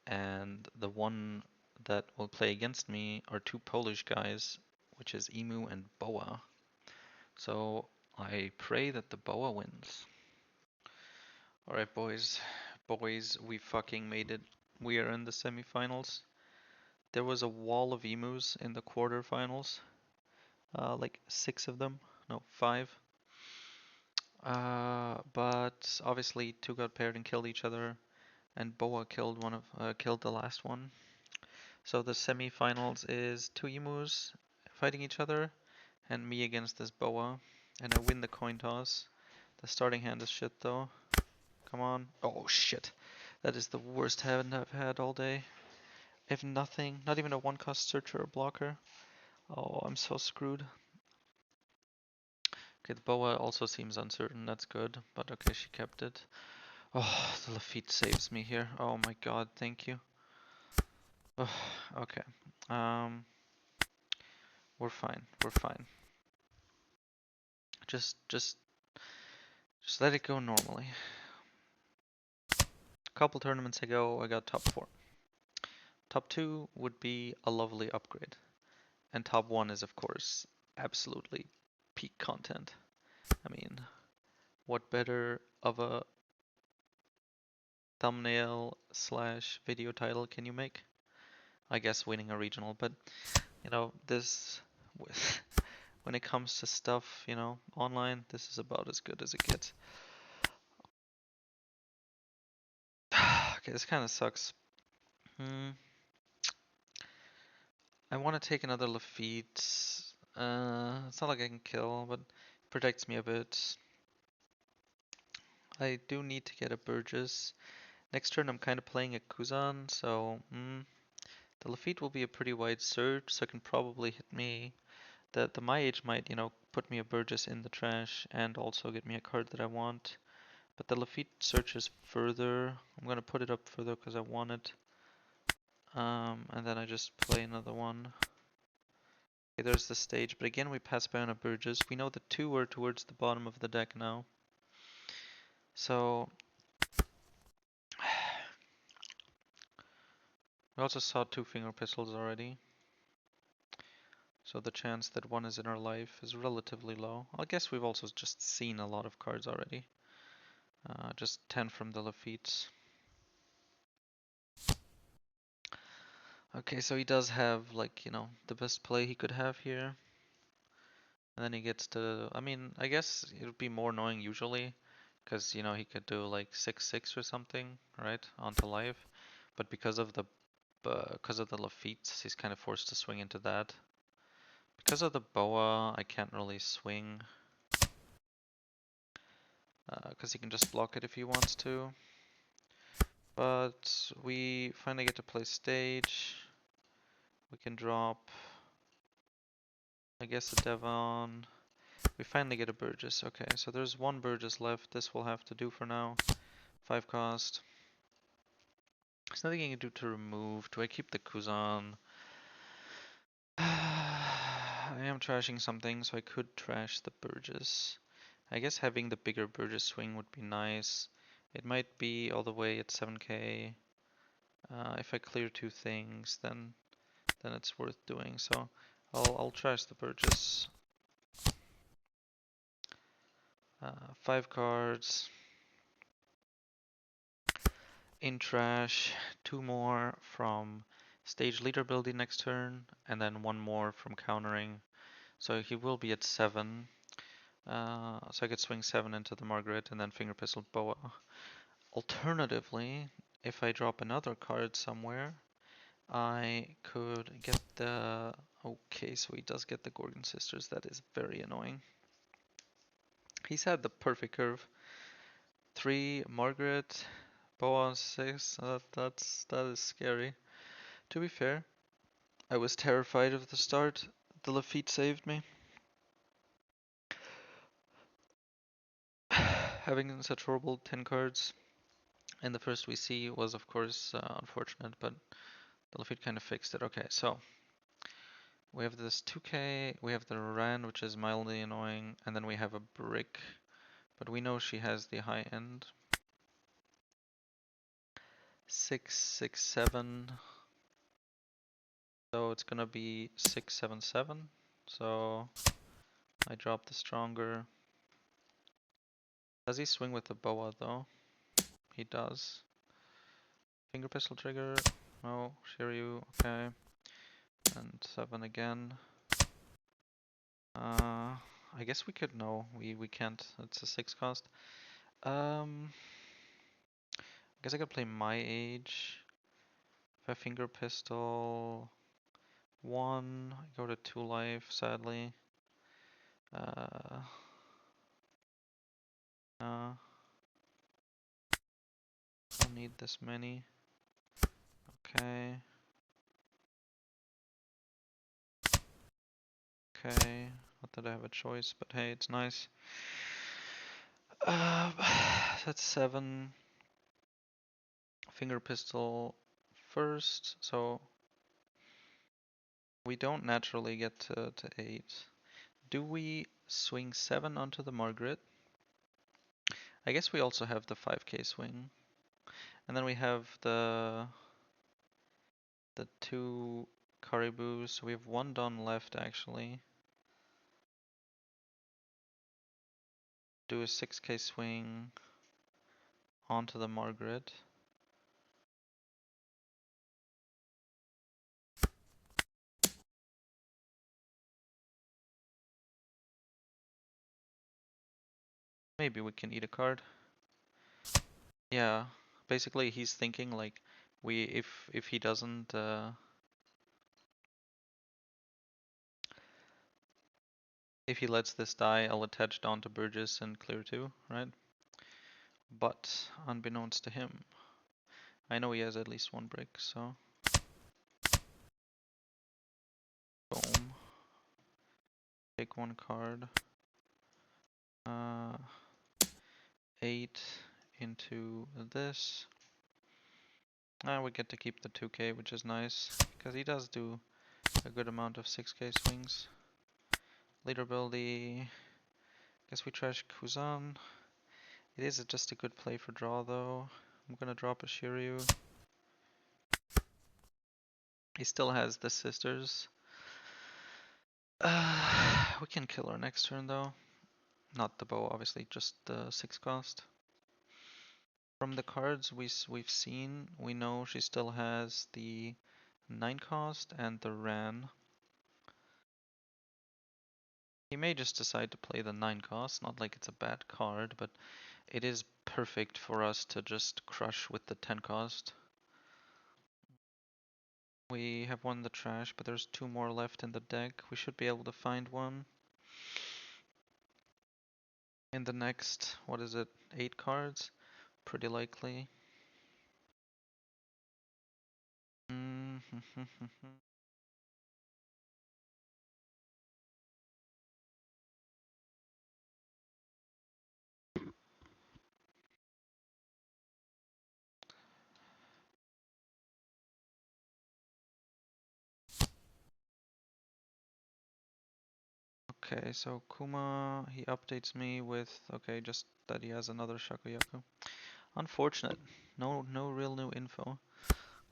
And the one that will play against me are 2 Polish guys, which is Emu and Boa. So I pray that the Boa wins. Alright, boys, we fucking made it. We are in the semifinals. There was a wall of emus in the quarterfinals. Like 6 of them. No, 5. But obviously 2 got paired and killed each other, and Boa killed killed the last one. So the semifinals is 2 emus fighting each other, and me against this Boa, and I win the coin toss. The starting hand is shit though. Come on. Oh shit. That is the worst hand I've had all day. I have nothing, not even a 1-cost searcher or blocker. Oh, I'm so screwed. Okay, the Boa also seems uncertain, that's good, but okay, she kept it. Oh, the Lafitte saves me here. Oh my god, thank you. Oh, okay. We're fine, we're fine. Just let it go normally. A couple tournaments ago, I got top 4. top 2 would be a lovely upgrade. And top 1 is, of course, absolutely peak content. I mean, what better of a thumbnail slash video title can you make? I guess winning a regional, but you know, this when it comes to stuff, you know, online, this is about as good as it gets. Okay, this kind of sucks. I want to take another Lafitte. It's not like I can kill, but it protects me a bit. I do need to get a Burgess. Next turn I'm kind of playing a Kuzan, so the Lafitte will be a pretty wide search, so it can probably hit me. The my age might, you know, put me a Burgess in the trash and also get me a card that I want. But the Lafitte searches further. I'm gonna put it up further because I want it. And then I just play another one. Okay, there's the stage, but again we pass by on a Burgess. We know the 2 are towards the bottom of the deck now. So we also saw 2 finger pistols already. So the chance that one is in our life is relatively low. I guess we've also just seen a lot of cards already. Just 10 from the Lafitte's. Okay, so he does have, like, you know, the best play he could have here. And then he gets to, I mean, I guess it would be more annoying usually, because, you know, he could do like 6-6 or something, right, onto life. But because of the Lafitte's, he's kind of forced to swing into that. Because of the Boa, I can't really swing. Because he can just block it if he wants to. But we finally get to play stage. We can drop, I guess, a Devon. We finally get a Burgess. Okay, so there's one Burgess left. This will have to do for now. 5 cost. There's nothing I can do to remove. Do I keep the Kuzan? I am trashing something, so I could trash the Burgess. I guess having the bigger Burgess swing would be nice. It might be all the way at 7k. If I clear 2 things, then it's worth doing. So I'll trash the Burgess. 5 cards. In trash, 2 more from stage leader ability next turn, and then 1 more from countering. So he will be at 7. So I could swing 7 into the Margaret and then finger pistol Boa. Alternatively, if I drop another card somewhere, I could get the... Okay, so he does get the Gorgon Sisters. That is very annoying. He's had the perfect curve. 3 Margaret, Boa 6. That is scary. To be fair, I was terrified of the start. The Lafitte saved me. Having such horrible 10 cards in the first VC was of course unfortunate, but the Lafitte kind of fixed it. Okay, so we have this 2k, we have the Rand, which is mildly annoying, and then we have a Brick, but we know she has the high end. 6, 6, 7. So it's gonna be 6, 7, 7. So I drop the stronger. Does he swing with the Boa though? He does. Finger pistol trigger. No, Shiryu, okay. And 7 again. I guess we could no, we can't. It's a 6 cost. I guess I could play my age. If I finger pistol 1, I go to 2 life, sadly. Don't need this many. Okay. Okay. Not that I have a choice, but hey, it's nice. That's 7. Finger pistol first, so we don't naturally get to 8. Do we swing 7 onto the Margaret? I guess we also have the 5k swing. And then we have the the 2 Caribous. So we have 1 Don left actually. Do a 6k swing onto the Margaret. Maybe we can eat a card. Yeah, basically he's thinking like if he doesn't if he lets this die, I'll attach Dawn to Burgess and clear 2, right? But unbeknownst to him, I know he has at least 1 brick, so boom. Take 1 card. 8 into this. We get to keep the 2k, which is nice, because he does do a good amount of 6k swings. Leader ability. Guess we trash Kuzan. It is just a good play for draw, though. I'm gonna drop a Shiryu. He still has the sisters. We can kill her next turn, though. Not the bow, obviously, just the 6 cost. From the cards we've seen, we know she still has the 9 cost and the Ran. He may just decide to play the 9 cost, not like it's a bad card, but it is perfect for us to just crush with the 10 cost. We have won the trash, but there's 2 more left in the deck. We should be able to find one. In the next, what is it, 8 cards? Pretty likely. Okay, so Kuma, he updates me with, okay, just that he has another Shakuyaku. Unfortunate. No real new info.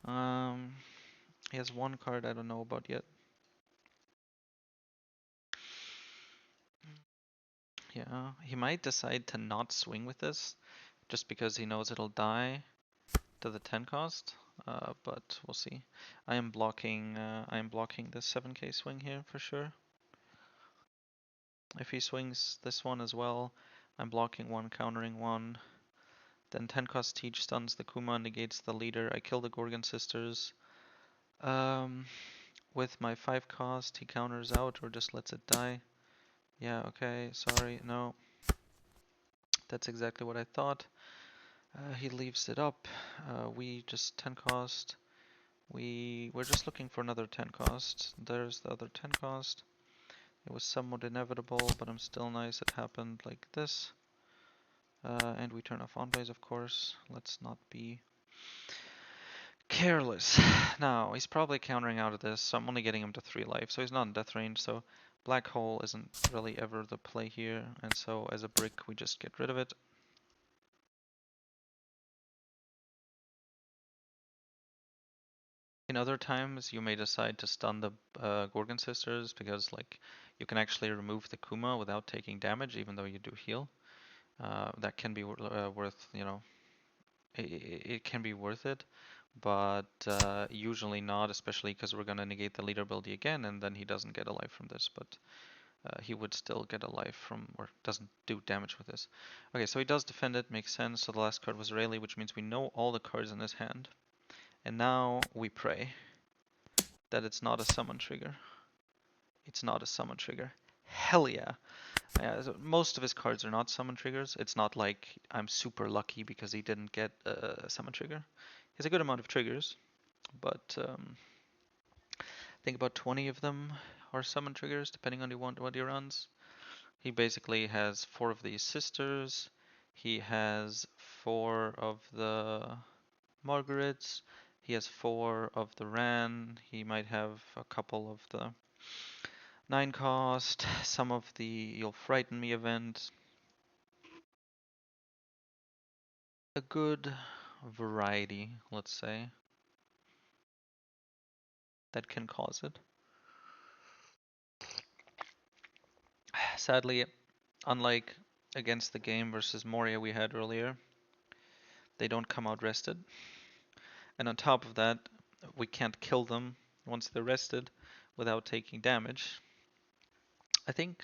He has 1 card I don't know about yet. Yeah, he might decide to not swing with this, just because he knows it'll die to the 10 cost. But we'll see. I am blocking the 7k swing here for sure. If he swings this one as well, I'm blocking 1, countering 1. Then 10 cost teach stuns the Kuma, negates the leader. I kill the Gorgon sisters. With my 5 cost, he counters out or just lets it die. Yeah, okay, sorry, no. That's exactly what I thought. He leaves it up. We just 10 cost. We're just looking for another 10 cost. There's the other 10 cost. It was somewhat inevitable, but I'm still nice it happened like this. And we turn off on-plays, of course. Let's not be careless. Now, he's probably countering out of this, so I'm only getting him to 3 life, so he's not in death range, so Black Hole isn't really ever the play here, and so as a brick, we just get rid of it. In other times, you may decide to stun the Gorgon Sisters, because like you can actually remove the Kuma without taking damage, even though you do heal. That can be worth, you know, it can be worth it, but usually not, especially because we're going to negate the leader ability again, and then he doesn't get a life from this, but he would still get a life from, or doesn't do damage with this. Okay, so he does defend it, makes sense. So the last card was Rayleigh, which means we know all the cards in his hand. And now we pray that it's not a summon trigger. It's not a summon trigger. Hell yeah. Yeah, so most of his cards are not summon triggers. It's not like I'm super lucky because he didn't get a summon trigger. He has a good amount of triggers, but I think about 20 of them are summon triggers, depending on what he runs. He basically has 4 of these sisters. He has 4 of the Margarets. He has 4 of the Ran. He might have a couple of the 9 cost, some of the You'll Frighten Me event. A good variety, let's say. that can cause it. Sadly, unlike against the game versus Moria we had earlier, they don't come out rested. And on top of that, we can't kill them once they're rested without taking damage. I think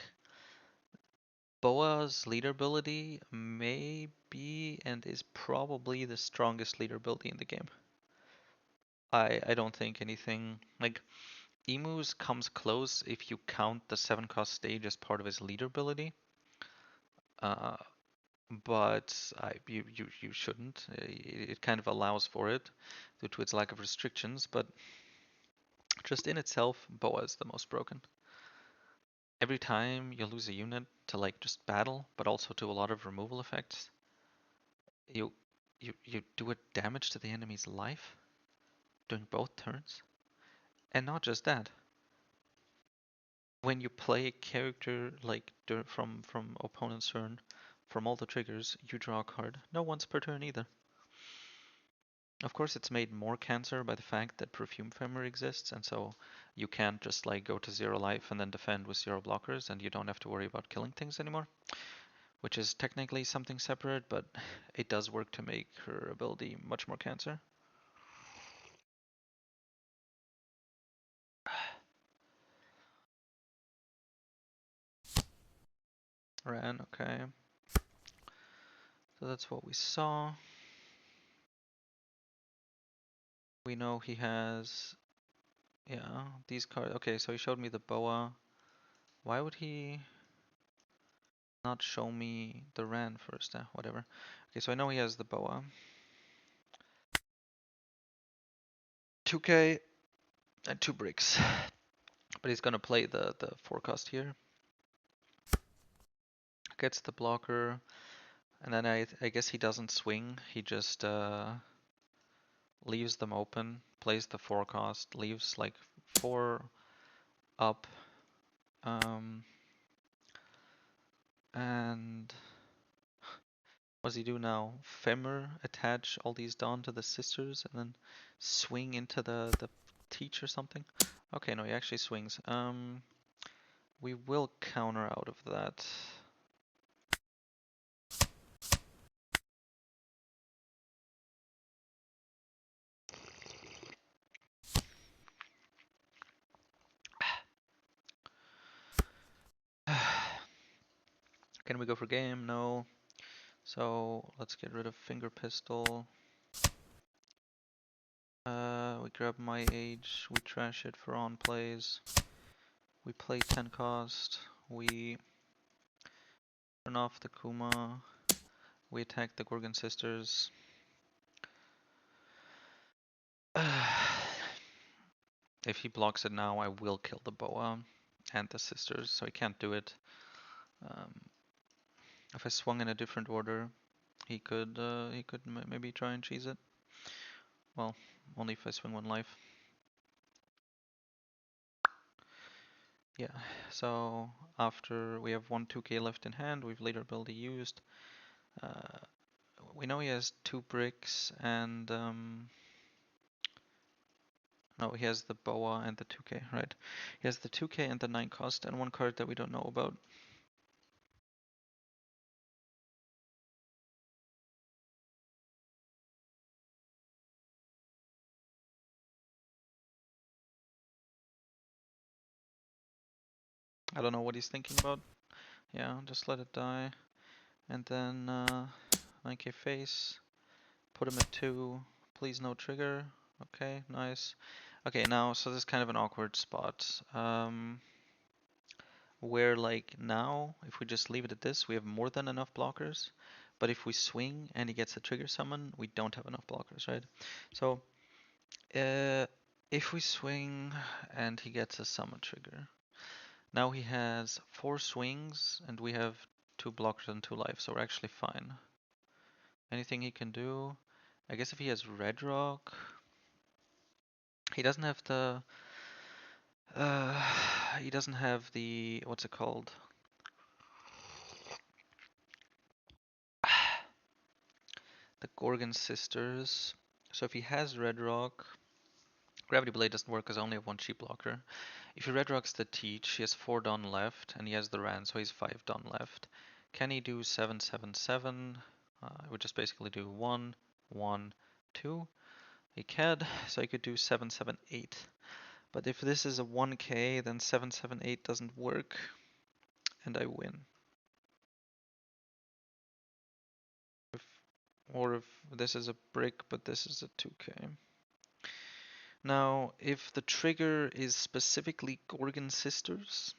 Boa's leader ability may be and is probably the strongest leader ability in the game. I don't think anything like Emu's comes close if you count the 7-cost stage as part of his leader ability. Uh, but you shouldn't. It kind of allows for it due to its lack of restrictions, but just in itself, Boa is the most broken. Every time you lose a unit to like just battle, but also to a lot of removal effects, you you do a damage to the enemy's life during both turns. And not just that, when you play a character like from opponent's turn, from all the triggers, you draw a card. No once per turn either. Of course, it's made more cancer by the fact that Perfume Femmer exists, and so you can't just like go to 0 life and then defend with 0 blockers, and you don't have to worry about killing things anymore, which is technically something separate, but it does work to make her ability much more cancer. Ran, okay. So that's what we saw. We know he has, yeah, these cards. Okay, so he showed me the Boa. Why would he not show me the Ran first? Whatever. Okay, so I know he has the Boa. 2k and 2 bricks. But he's gonna play the forecast here. Gets the blocker. And then I guess he doesn't swing. He just leaves them open, plays the forecast, leaves like 4 up. And what does he do now? Femmer, attach all these down to the sisters, and then swing into the teach or something? Okay, no, he actually swings. We will counter out of that. Can we go for game? No. So let's get rid of finger pistol. We grab my age, we trash it for on plays. We play 10 cost, we turn off the Kuma, we attack the Gorgon sisters. If he blocks it now, I will kill the Boa and the sisters, so he can't do it. If I swung in a different order, he could maybe try and cheese it. Well, only if I swing 1 life. Yeah, so after we have 1 2k left in hand, we've leader ability used. We know he has 2 bricks and no, he has the Boa and the 2k, right? He has the 2k and the 9 cost and 1 card that we don't know about. I don't know what he's thinking about. Yeah, just let it die. And then 9k face. Put him at 2. Please no trigger. Okay, nice. Okay, now, so this is kind of an awkward spot. Where like now, if we just leave it at this, we have more than enough blockers. But if we swing and he gets a trigger summon, we don't have enough blockers, right? So if we swing and he gets a summon trigger, now he has 4 swings and we have 2 blockers and 2 life, so we're actually fine. Anything he can do? I guess if he has red rock, he doesn't have the he doesn't have the, what's it called? The Gorgon sisters. So if he has red rock, Gravity Blade doesn't work because I only have one cheap blocker. If he red rocks the Teach, he has 4 Dawn left, and he has the Ran, so he's 5 Dawn left. Can he do 777? I would just basically do 1, 1, 2. He can, so I could do 778. But if this is a 1k, then 778 doesn't work, and I win. Or if this is a brick, but this is a 2k. Now, if the trigger is specifically Gorgon Sisters,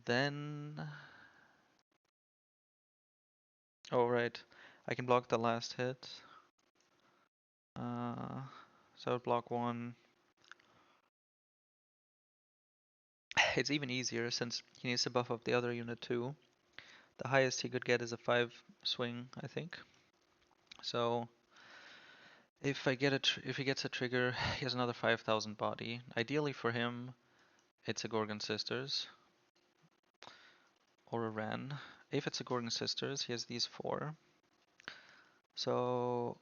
then... Oh, right. I can block the last hit. So I would block 1. It's even easier since he needs to buff up the other unit too. The highest he could get is a 5 swing, I think. So if he gets a trigger, he has another 5,000 body. Ideally for him, it's a Gorgon Sisters or a Ren. If it's a Gorgon Sisters, he has these 4. So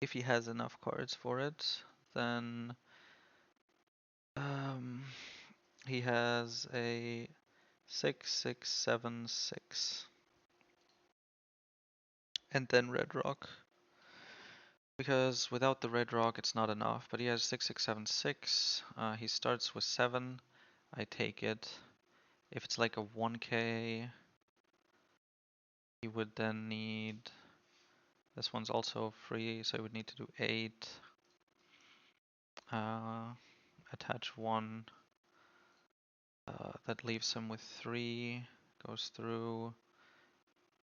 if he has enough cards for it, then he has a 6, 6, 7, 6. And then red rock. Because without the red rock it's not enough, but he has 6, 6, 7, 6. He starts with 7. I take it. If it's like a 1k, he would then need... This one's also free, so he would need to do 8. Attach 1. That leaves him with 3. Goes through.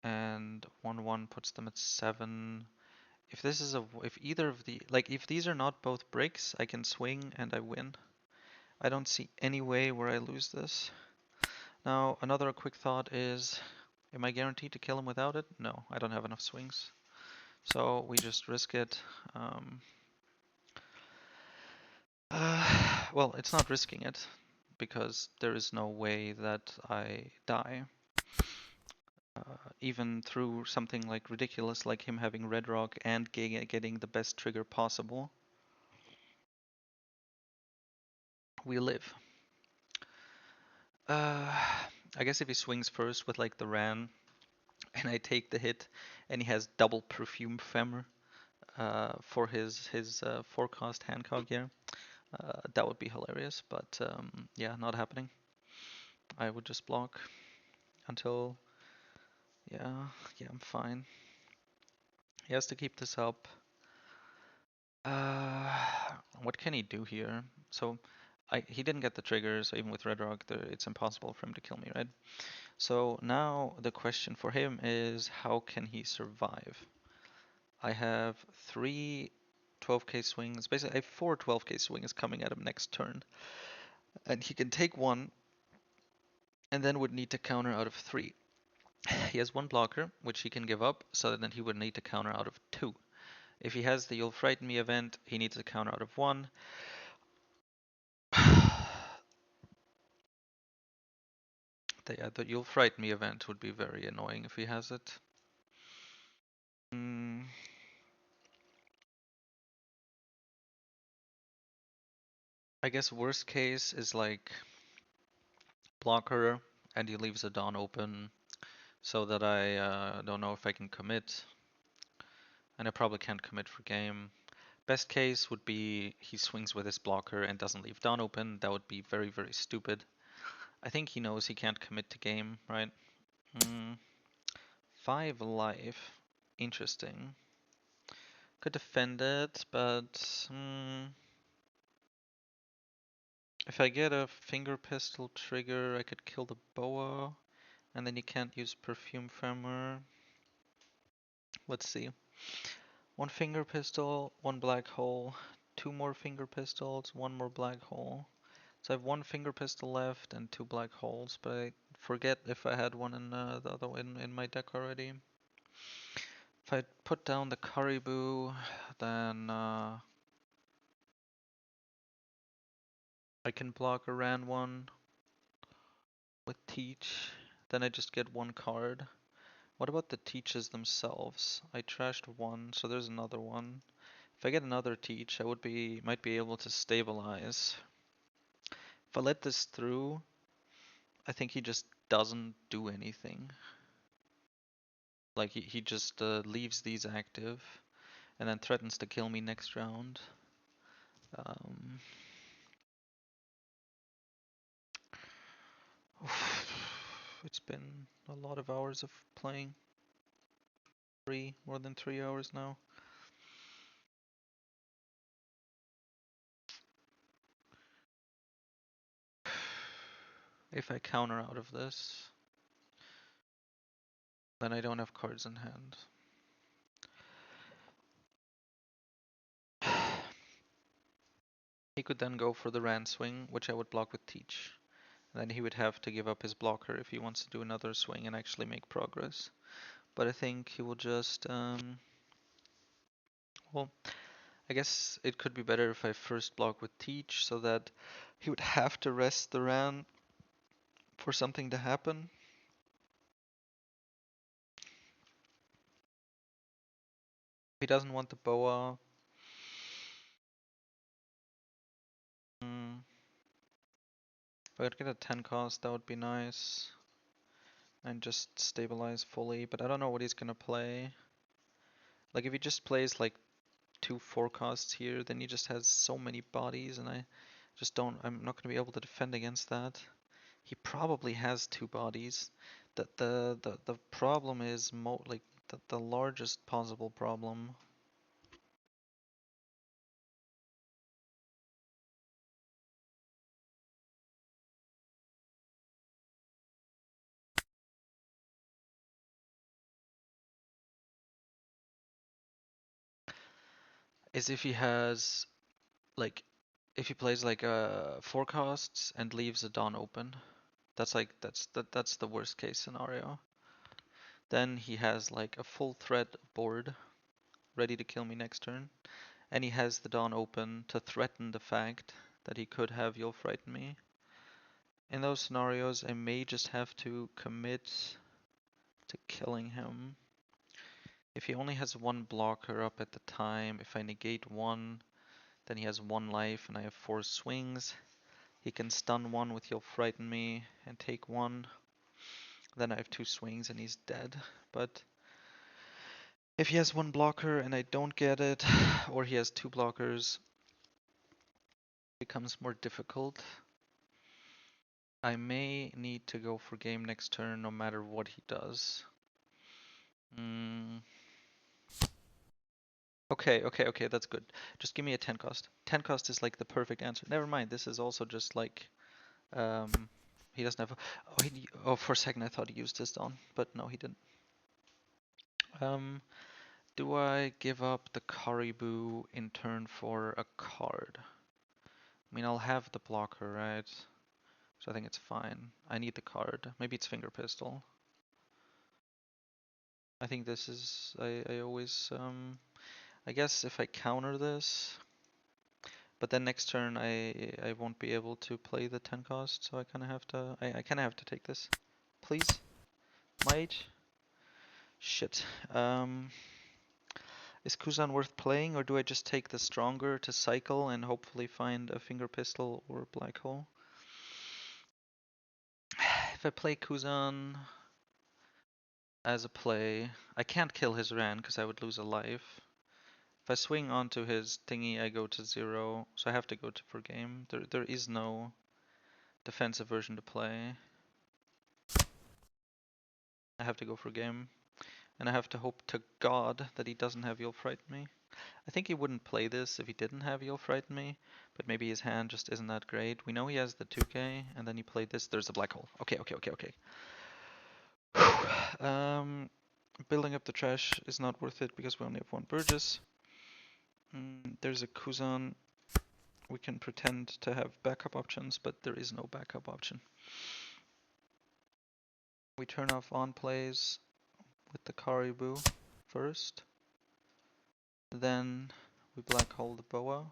And 1, 1 puts them at 7. If this is if either of the, like if these are not both bricks, I can swing and I win. I don't see any way where I lose this. Now, another quick thought is, am I guaranteed to kill him without it? No, I don't have enough swings. So we just risk it. Well, it's not risking it, because there is no way that I die. Even through something like ridiculous, like him having red rock and getting the best trigger possible, we live. I guess if he swings first with like the Ran, and I take the hit, and he has double Perfume Femmer for his forecast handcog here, that would be hilarious. But yeah, not happening. I would just block until yeah, I'm fine. He has to keep this up. What can he do here? So he didn't get the trigger, so even with Red Rock, it's impossible for him to kill me, right? So now the question for him is, how can he survive? I have 3 12k swings. Basically, I have 4 12k swings coming at him next turn. And he can take 1, and then would need to counter out of 3. He has 1 blocker, which he can give up, so then he would need to counter out of 2. If he has the You'll Frighten Me event, he needs to counter out of 1. The You'll Frighten Me event would be very annoying if he has it. I guess worst case is like blocker and he leaves the Dawn open so that I don't know if I can commit. And I probably can't commit for game. Best case would be he swings with his blocker and doesn't leave Dawn open. That would be very, very stupid. I think he knows he can't commit to game, right? 5 life. Interesting. Could defend it, but if I get a finger pistol trigger, I could kill the boa, and then you can't use perfume femmer. Let's see. 1 finger pistol, 1 black hole, 2 more finger pistols, 1 more black hole. So I have 1 finger pistol left and 2 black holes, but I forget if I had one in the other one in my deck already. If I put down the Caribou, then I can block a Ran one with Teach. Then I just get 1 card. What about the teaches themselves? I trashed one, so there's another one. If I get another teach, I might be able to stabilize. If I let this through, I think he just doesn't do anything. Like he just leaves these active and then threatens to kill me next round. Um, it's been a lot of hours of playing. More than 3 hours now. If I counter out of this, then I don't have cards in hand. He could then go for the Ran swing, which I would block with Teach. And then he would have to give up his blocker if he wants to do another swing and actually make progress. But I think he will just, well, I guess it could be better if I first block with Teach so that he would have to rest the Ran for something to happen. He doesn't want the Boa. If I could get a 10 cost, that would be nice. And just stabilize fully, but I don't know what he's gonna play. Like if he just plays like 2 forecasts here, then he just has so many bodies and I'm not gonna be able to defend against that. He probably has 2 bodies. The problem is the largest possible problem is if he has like if he plays like forecasts and leaves a dawn open. That's the worst case scenario. Then he has like a full threat board ready to kill me next turn. And he has the dawn open to threaten the fact that he could have You'll Frighten Me. In those scenarios, I may just have to commit to killing him. If he only has one blocker up at the time, if I negate one, then he has 1 life and I have 4 swings. He can stun one with You'll Frighten Me and take 1. Then I have 2 swings and he's dead. But if he has 1 blocker and I don't get it, or he has 2 blockers, it becomes more difficult. I may need to go for game next turn no matter what he does. Okay, that's good. Just give me a 10 cost. 10 cost is like the perfect answer. Never mind, this is also just like, he doesn't have, for a second I thought he used his Dawn, but no he didn't. Do I give up the Caribou in turn for a card? I mean, I'll have the blocker, right? So I think it's fine. I need the card. Maybe it's Finger Pistol. I think this is, I always, I guess if I counter this, but then next turn I won't be able to play the 10 cost, so I kind of have to, I kind of have to take this. Please? Might? Shit. Is Kuzan worth playing, or do I just take the stronger to cycle and hopefully find a Finger Pistol or a Black Hole? If I play Kuzan as a play, I can't kill his Ran because I would lose a life. If I swing onto his thingy, I go to 0, so I have to go for game. There is no defensive version to play. I have to go for game. And I have to hope to God that he doesn't have You'll Frighten Me. I think he wouldn't play this if he didn't have You'll Frighten Me, but maybe his hand just isn't that great. We know he has the 2k, and then he played this. There's the Black Hole. Okay. Building up the trash is not worth it because we only have 1 Burgess. There's a Kuzan. We can pretend to have backup options, but there is no backup option. We turn off on plays with the Caribou first. Then we Black Hole the Boa.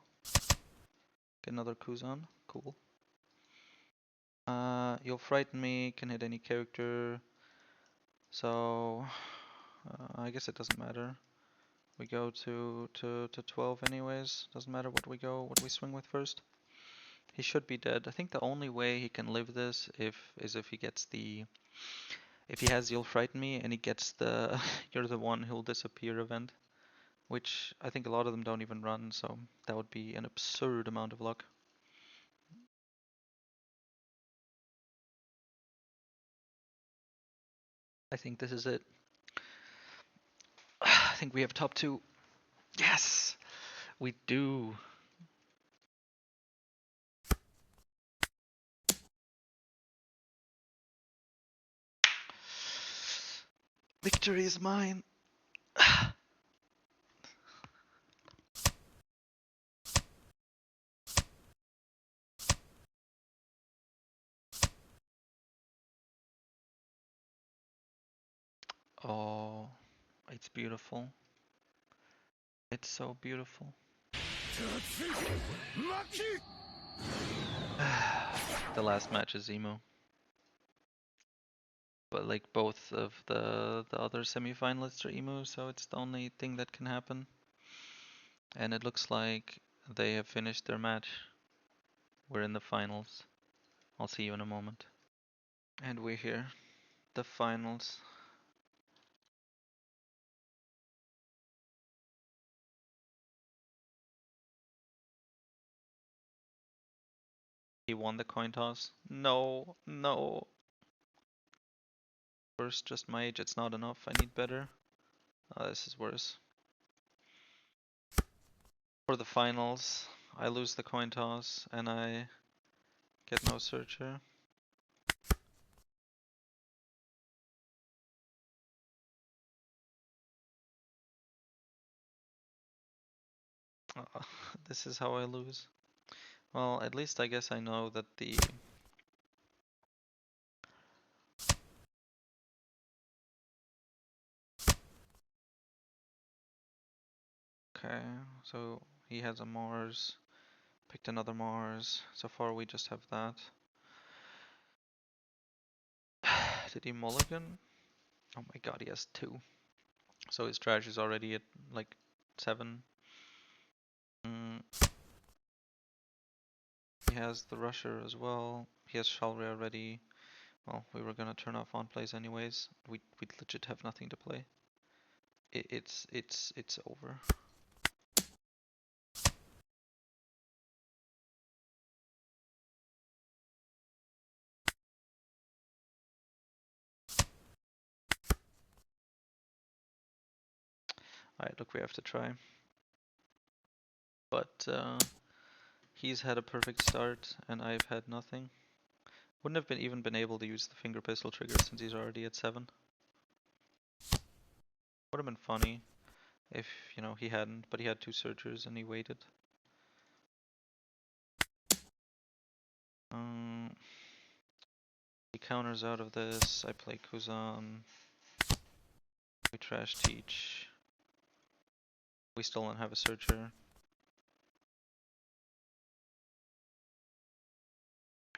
Get another Kuzan. Cool. You'll Frighten Me, can hit any character. So I guess it doesn't matter. We go to 12 anyways. Doesn't matter what we swing with first. He should be dead. I think the only way he can live this is if he gets the if he has You'll Frighten Me and he gets the You're the One Who'll Disappear event, which I think a lot of them don't even run, so that would be an absurd amount of luck. I think this is it. I think we have top two. Yes, we do. Victory is mine. Oh, it's beautiful. It's so beautiful. The last match is emo. But like both of the other semifinalists are emo, so it's the only thing that can happen. And it looks like they have finished their match. We're in the finals. I'll see you in a moment. And we're here. The finals. He won the coin toss. No, no. First, just my age, it's not enough. I need better. Oh, this is worse. For the finals, I lose the coin toss and I get no searcher. This is how I lose. Well, at least I guess I know that the... Okay, so he has a Mars. Picked another Mars. So far we just have that. Did he mulligan? Oh my god, he has 2. So his trash is already at like 7. He has the Rusher as well. He has Shalry already. Well, we were gonna turn off on plays anyways. We'd legit have nothing to play. It's over. Alright, look, we have to try. But he's had a perfect start and I've had nothing. Wouldn't have even been able to use the finger pistol trigger since he's already at 7. Would have been funny if, you know, he hadn't, but he had 2 searchers and he waited. He counters out of this. I play Kuzan. We trash teach. We still don't have a searcher.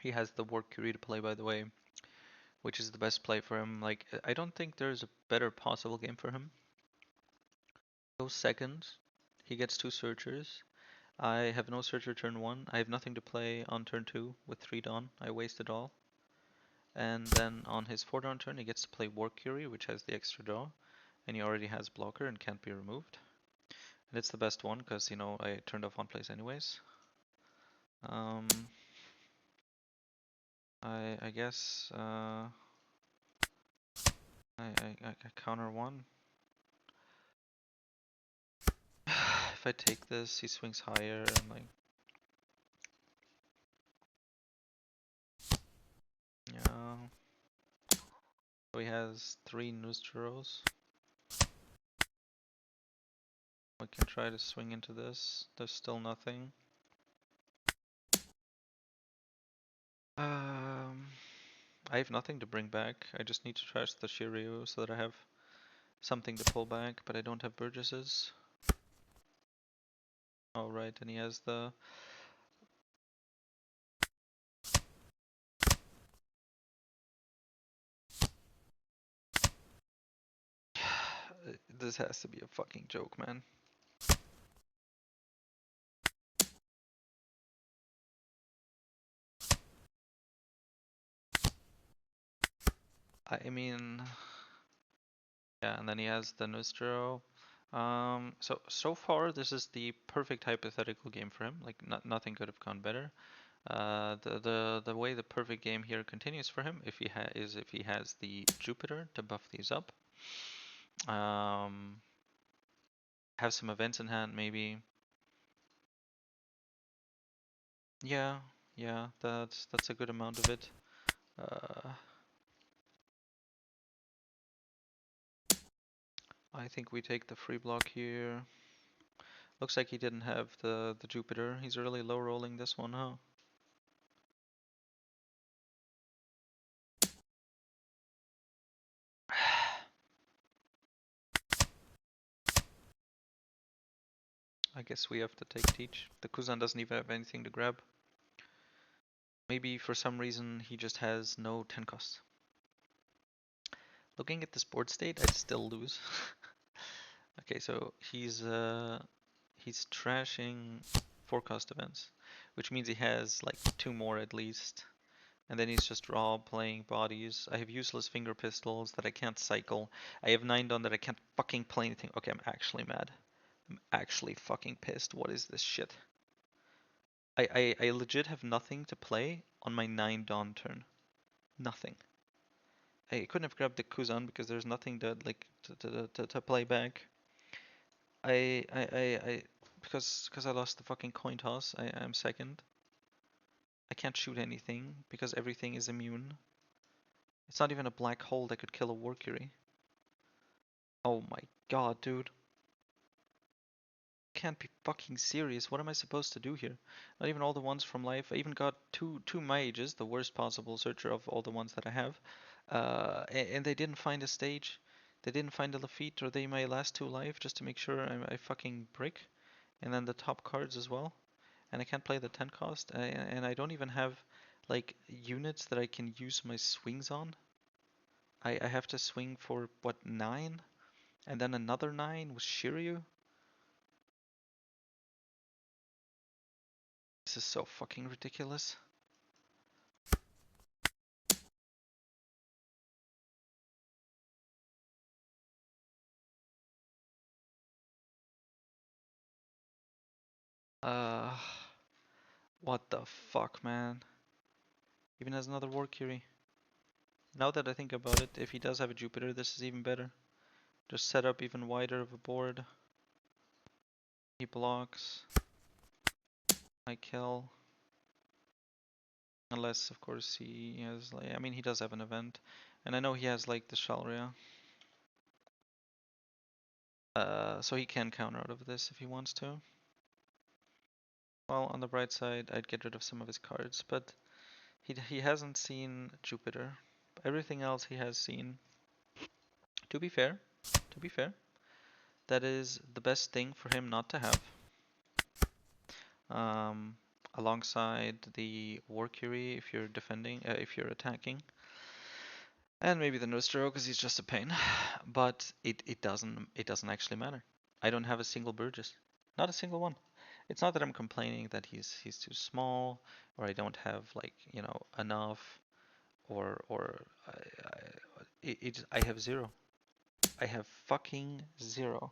He has the Work Curie to play, by the way, which is the best play for him. Like, I don't think there's a better possible game for him. Goes second. He gets 2 searchers. I have no searcher turn 1. I have nothing to play on turn 2 with 3 Dawn. I waste it all. And then on his 4 Dawn turn, he gets to play Work Curie, which has the extra draw. And he already has blocker and can't be removed. And it's the best one because, you know, I turned off on plays anyways. I guess I counter 1. If I take this, he swings higher and like, yeah. So he has 3 Noosteros. We can try to swing into this. There's still nothing. I have nothing to bring back. I just need to trash the Shiryu so that I have something to pull back, but I don't have Burgesses. Oh right, and he has the... This has to be a fucking joke, man. I mean, yeah, and then he has the Nostro. So far this is the perfect hypothetical game for him. Like nothing could have gone better. The way the perfect game here continues for him, if he has the Jupiter to buff these up. Have some events in hand maybe. Yeah, yeah, that's a good amount of it. I think we take the free block here. Looks like he didn't have the Jupiter. He's really low rolling this one, huh? I guess we have to take Teach. The Kuzan doesn't even have anything to grab. Maybe for some reason he just has no 10 cost. Looking at this board state, I'd still lose. Okay, so he's trashing 4 cost events, which means he has like 2 more at least. And then he's just raw playing bodies. I have useless finger pistols that I can't cycle. I have 9 Dawn that I can't fucking play anything. Okay, I'm actually mad. I'm actually fucking pissed. What is this shit? I legit have nothing to play on my 9 Dawn turn. Nothing. I couldn't have grabbed the Kuzan because there's nothing to like to play back. I because I lost the fucking coin toss. I'm second. I can't shoot anything because everything is immune. It's not even a black hole that could kill a Valkyrie. Oh my god, dude. Can't be fucking serious. What am I supposed to do here? Not even all the ones from life. I even got two mages, the worst possible searcher of all the ones that I have. And they didn't find a stage. They didn't find a Lafitte, or they my last 2 life just to make sure I fucking brick. And then the top cards as well. And I can't play the 10 cost. And I don't even have like units that I can use my swings on. I have to swing for what, 9? And then another 9 with Shiryu? This is so fucking ridiculous. Uh, what the fuck, man? Even has another Valkyrie. Now that I think about it, if he does have a Jupiter, this is even better. Just set up even wider of a board. He blocks. I kill. Unless, of course, he has like, I mean, he does have an event. And I know he has like the Shalria. So he can counter out of this if he wants to. Well, on the bright side, I'd get rid of some of his cards, but he hasn't seen Jupiter. Everything else he has seen. To be fair, that is the best thing for him not to have. Alongside the Valkyrie if you're defending, if you're attacking. And maybe the Nostro because he's just a pain. But it doesn't actually matter. I don't have a single Burgess. Not a single one. It's not that I'm complaining that he's too small or I don't have like, you know, enough or I have 0. I have fucking 0.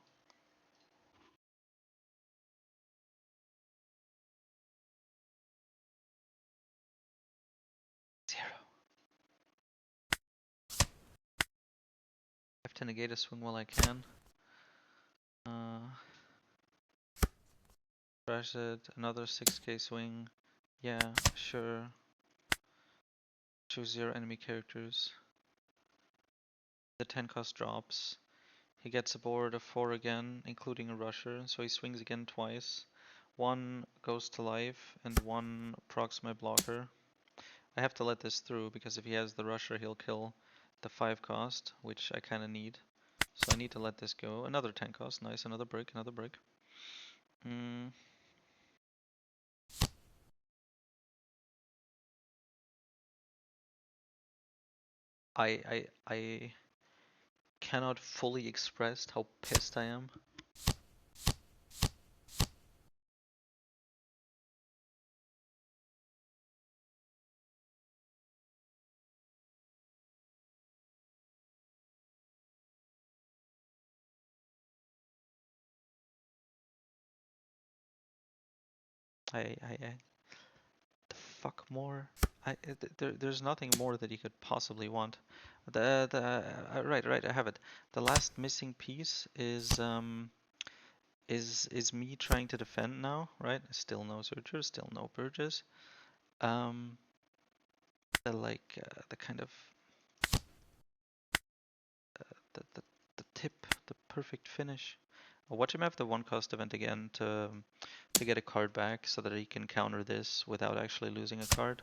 0. I have to negate a swing while I can. Crash it, another 6k swing. Yeah, sure. Choose 0 enemy characters. The 10 cost drops. He gets a board of 4 again, including a rusher, so he swings again twice. 1 goes to life, and 1 procs my blocker. I have to let this through, because if he has the rusher, he'll kill the 5 cost, which I kinda need. So I need to let this go. Another 10 cost, nice, another brick, another brick. I cannot fully express how pissed I am. The fuck more? There's nothing more that he could possibly want. Right, I have it. The last missing piece is me trying to defend now, right? Still no searchers, still no purges. Um, the kind of the the tip, the perfect finish. I'll watch him have the one cost event again to get a card back so that he can counter this without actually losing a card.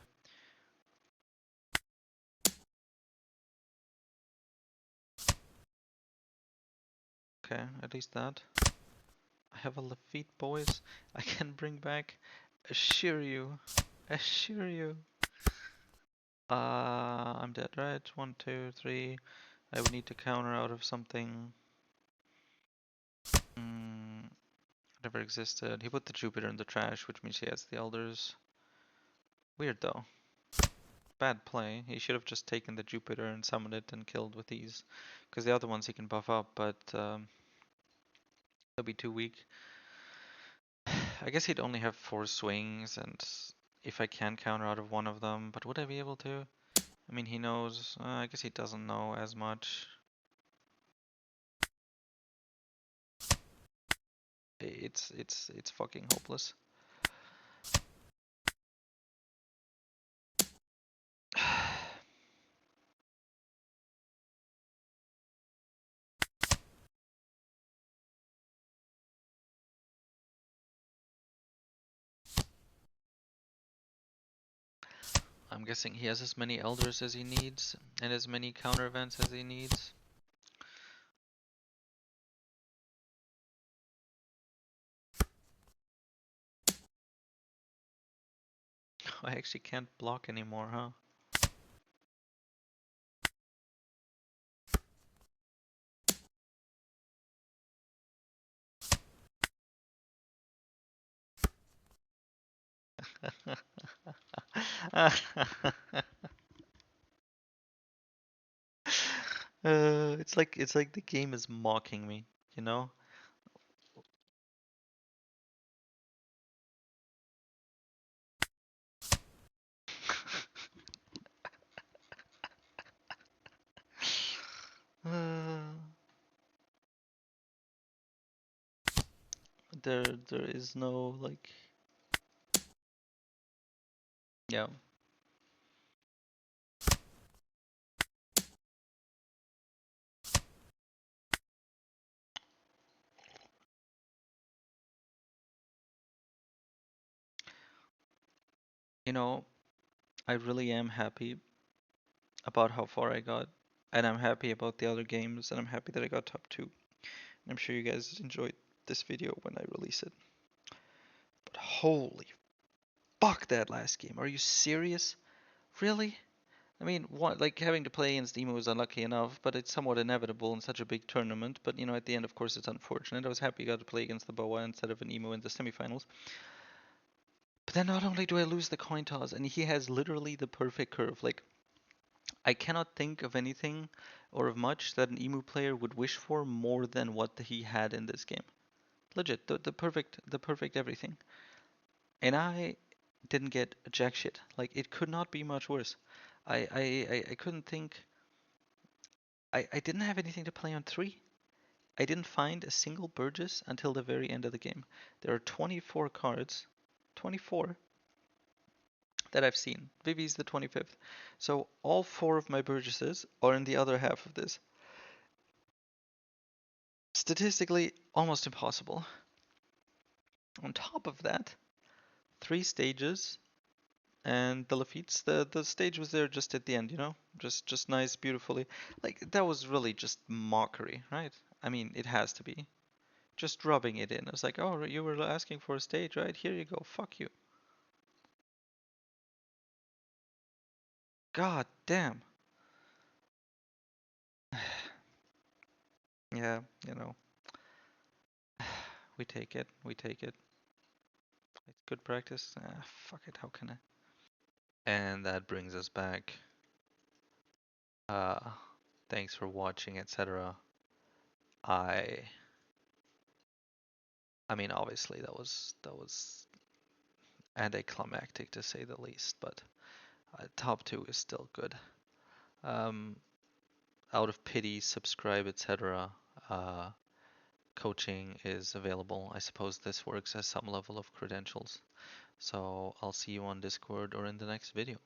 Okay, at least that. I have a Lafitte, boys. I can bring back assure you. Assure you. I'm dead, right? 1, 2, 3. I would need to counter out of something. Never existed. He put the Jupiter in the trash, which means he has the Elders. Weird though. Bad play. He should have just taken the Jupiter and summoned it and killed with these. Because the other ones he can buff up, but they'll be too weak. I guess he'd only have 4 swings, and if I can counter out of one of them, but would I be able to? I mean, he knows. I guess he doesn't know as much. It's fucking hopeless. I'm guessing he has as many Elders as he needs, and as many counter events as he needs. I actually can't block anymore, huh? It's like the game is mocking me, you know? There is no like, yeah. You know, I really am happy about how far I got, and I'm happy about the other games, and I'm happy that I got top 2. And I'm sure you guys enjoyed this video when I release it. But holy fuck that last game. Are you serious? Really? I mean, like having to play against Emo was unlucky enough, but it's somewhat inevitable in such a big tournament. But you know, at the end, of course, it's unfortunate. I was happy I got to play against the Boa instead of an Emo in the semifinals. But then not only do I lose the coin toss, and he has literally the perfect curve. Like, I cannot think of anything or of much that an Emu player would wish for more than what he had in this game. Legit, the perfect everything. And I didn't get jack shit. Like, it could not be much worse. I couldn't think. I didn't have anything to play on 3. I didn't find a single Burgess until the very end of the game. There are 24 cards, 24, that I've seen. Vivi's the 25th. So all 4 of my Burgesses are in the other half of this. Statistically, almost impossible. On top of that, 3 stages, and the Lafitte's, the stage was there just at the end, you know? Just nice, beautifully. Like, that was really just mockery, right? I mean, it has to be. Just rubbing it in. It's like, oh, you were asking for a stage, right? Here you go. Fuck you. God damn. Yeah, you know, we take it. We take it. It's good practice. Ah, fuck it. How can I? And that brings us back. Uh, Thanks for watching, etc. I I mean, obviously that was anticlimactic to say the least, but top two is still good. Um, Out of pity, subscribe, etc. Uh, Coaching is available. I suppose this works as some level of credentials. So I'll see you on Discord or in the next video.